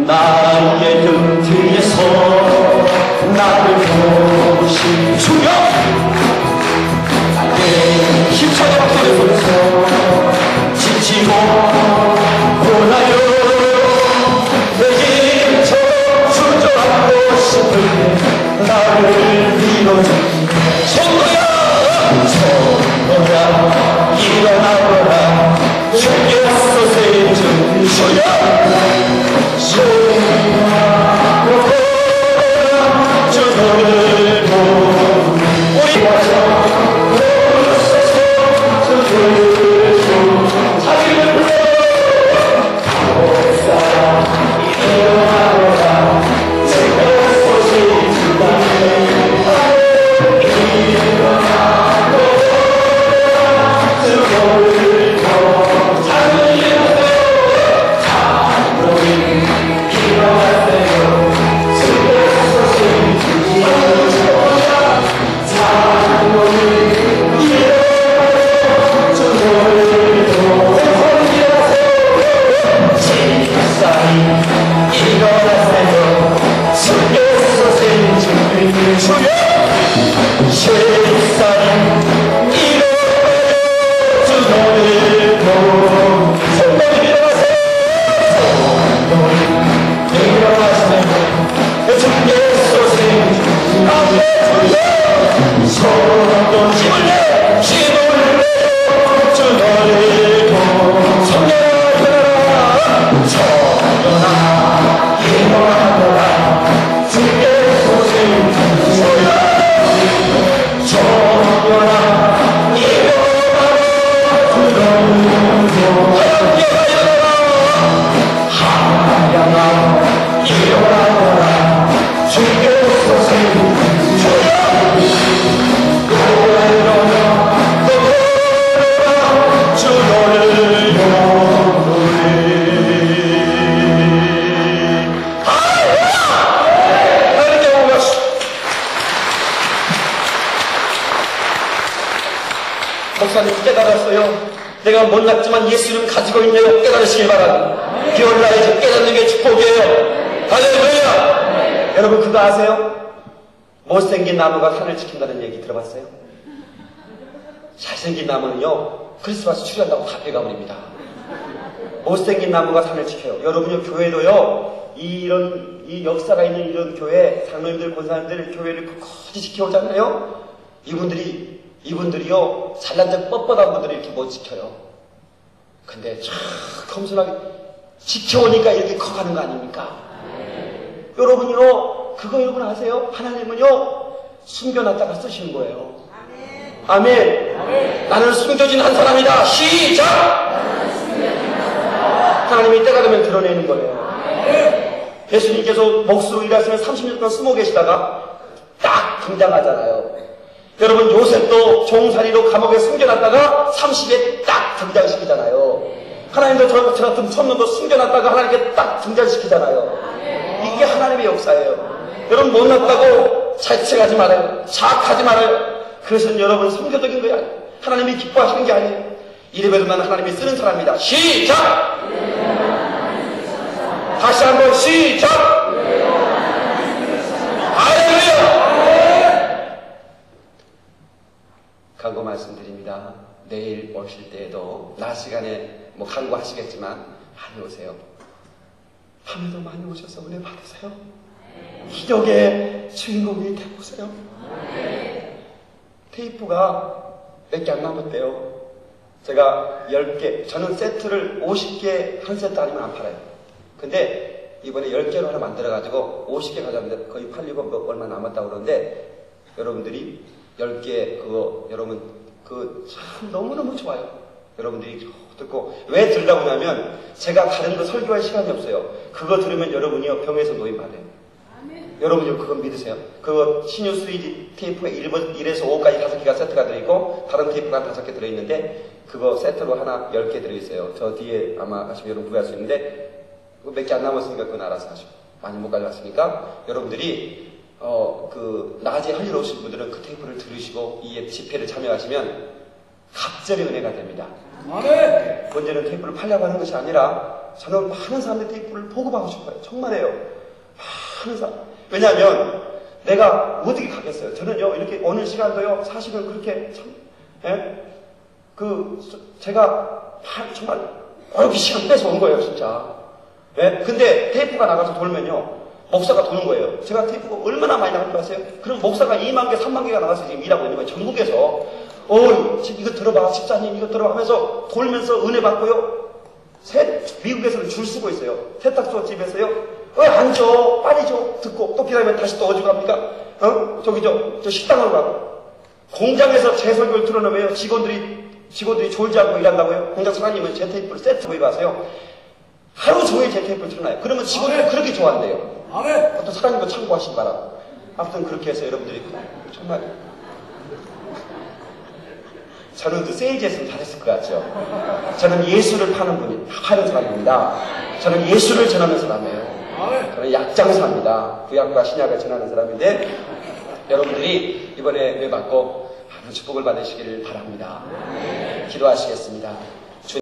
나의 등 뒤에서 나를 보신 주여 나의 힘차게 박수를 지치고 고나요 내 힘처럼 주저하고 싶을 나를 밀어주니 성도야 일어나거라 주께서 세준 주여 목사님 깨달았어요. 내가 못났지만 예수 이름 가지고 있네요. 깨달으시길 바랍니다. 비올라에서 깨닫는 게 축복이에요. 할렐루야. 여러분 그거 아세요? 못생긴 나무가 산을 지킨다는 얘기 들어봤어요? 잘생긴 나무는요 크리스마스 추리한다고 다 빼가버립니다. 못생긴 나무가 산을 지켜요. 여러분요 교회도요 이 역사가 있는 이런 교회 장로님들 권사님들 교회를 끝까지 지켜오잖아요. 이분들이요 잘난척 뻣뻣한 분들이 이렇게 못 지켜요. 근데 참 겸손하게 지켜오니까 이렇게 커가는 거 아닙니까? 여러분요, 그거 여러분 아세요? 하나님은요, 숨겨놨다가 쓰시는 거예요. 아멘. 나는 숨겨진 한 사람이다. 시작! 하나님이 때가 되면 드러내는 거예요. 예수님께서 목수로 일하시면 30년 동안 숨어 계시다가 딱 등장하잖아요. 여러분, 요셉도 종살이로 감옥에 숨겨놨다가 30에 딱 등장시키잖아요. 하나님도 저 같은 천년도 숨겨놨다가 하나님께 딱 등장시키잖아요. 이게 하나님의 역사예요. 여러분, 못났다고 자책하지 말아요. 자학하지 말아요. 그것은 여러분 성교적인 거야. 하나님이 기뻐하시는 게 아니에요. 이래봬도 나는 하나님이 쓰는 사람이다. 시작! 다시 한번 시작! 할렐루야! 강구 말씀드립니다. 내일 오실 때에도 낮 시간에 강구하시겠지만 많이 오세요. 밤에도 많이 오셔서 은혜 받으세요. 기적의 주인공이 되보세요. 테이프가 몇 개 안 남았대요. 제가 10개, 저는 세트를 50개 한 세트 아니면 안 팔아요. 근데 이번에 10개로 하나 만들어가지고 50개 가져왔는데 거의 팔리고 얼마 남았다고 그러는데 여러분들이 10개 그거 여러분 참 너무너무 좋아요. 여러분들이 듣고 왜 들으라고 하면 제가 다른 거 설교할 시간이 없어요. 그거 들으면 여러분이요 병에서 노임 받아요. 여러분이 그건 믿으세요. 그거 신유 스위지 테이프에 1에서 5까지 5개가 세트가 들어있고 다른 테이프가 5개 들어있는데 그거 세트로 하나 10개 들어있어요. 저 뒤에 아마 하시면 여러분 구할 수 있는데 그거 몇 개 안 남았으니까 그건 알아서 하시고 많이 못 가져왔으니까 여러분들이 낮에 할 일 없으신 분들은 그 테이프를 들으시고 이 집회를 참여하시면 갑절의 은혜가 됩니다. 문제는 테이프를 팔려고 하는 것이 아니라 저는 많은 사람들 테이프를 보고받고 싶어요. 정말이에요. 많은 사람. 왜냐하면 내가 어떻게 가겠어요. 저는요 이렇게 어느 시간도요 사실은 그렇게 참 제가 정말 어렵게 시간 빼서 온 거예요 진짜. 근데 테이프가 나가서 돌면요 목사가 도는 거예요. 제가 테이프가 얼마나 많이 나갈 줄 아세요? 그럼 목사가 2만 개 3만 개가 나가서 지금 일하고 있는 거예요. 전국에서 이거 들어봐 집사님 이거 들어봐 하면서 돌면서 은혜 받고요. 미국에서는 줄 서고 있어요. 세탁소 집에서요 앉아 빨리 줘 듣고 또 기다리면 다시 또 어디 갑니까? 저 식당으로 가고 공장에서 제 설교를 틀어놓으면 직원들이 졸지 않고 일한다고요. 공장 사장님은 제 테이프를 세트 보이고 가세요. 하루 종일 제 테이프를 틀어놔요. 그러면 직원들이 그렇게 좋아한대요. 또 사장님도 참고하시기 바랍니다. 아무튼 그렇게 해서 여러분들이 정말 저는 세일즈에서는 잘했을 것 같죠. 저는 예수를 파는 사람입니다. 저는 예수를 전하는 사람이에요. 저는 약장사입니다. 구약과 신약을 전하는 사람인데 여러분들이 이번에 은혜 받고 많은 축복을 받으시기를 바랍니다. 기도하시겠습니다.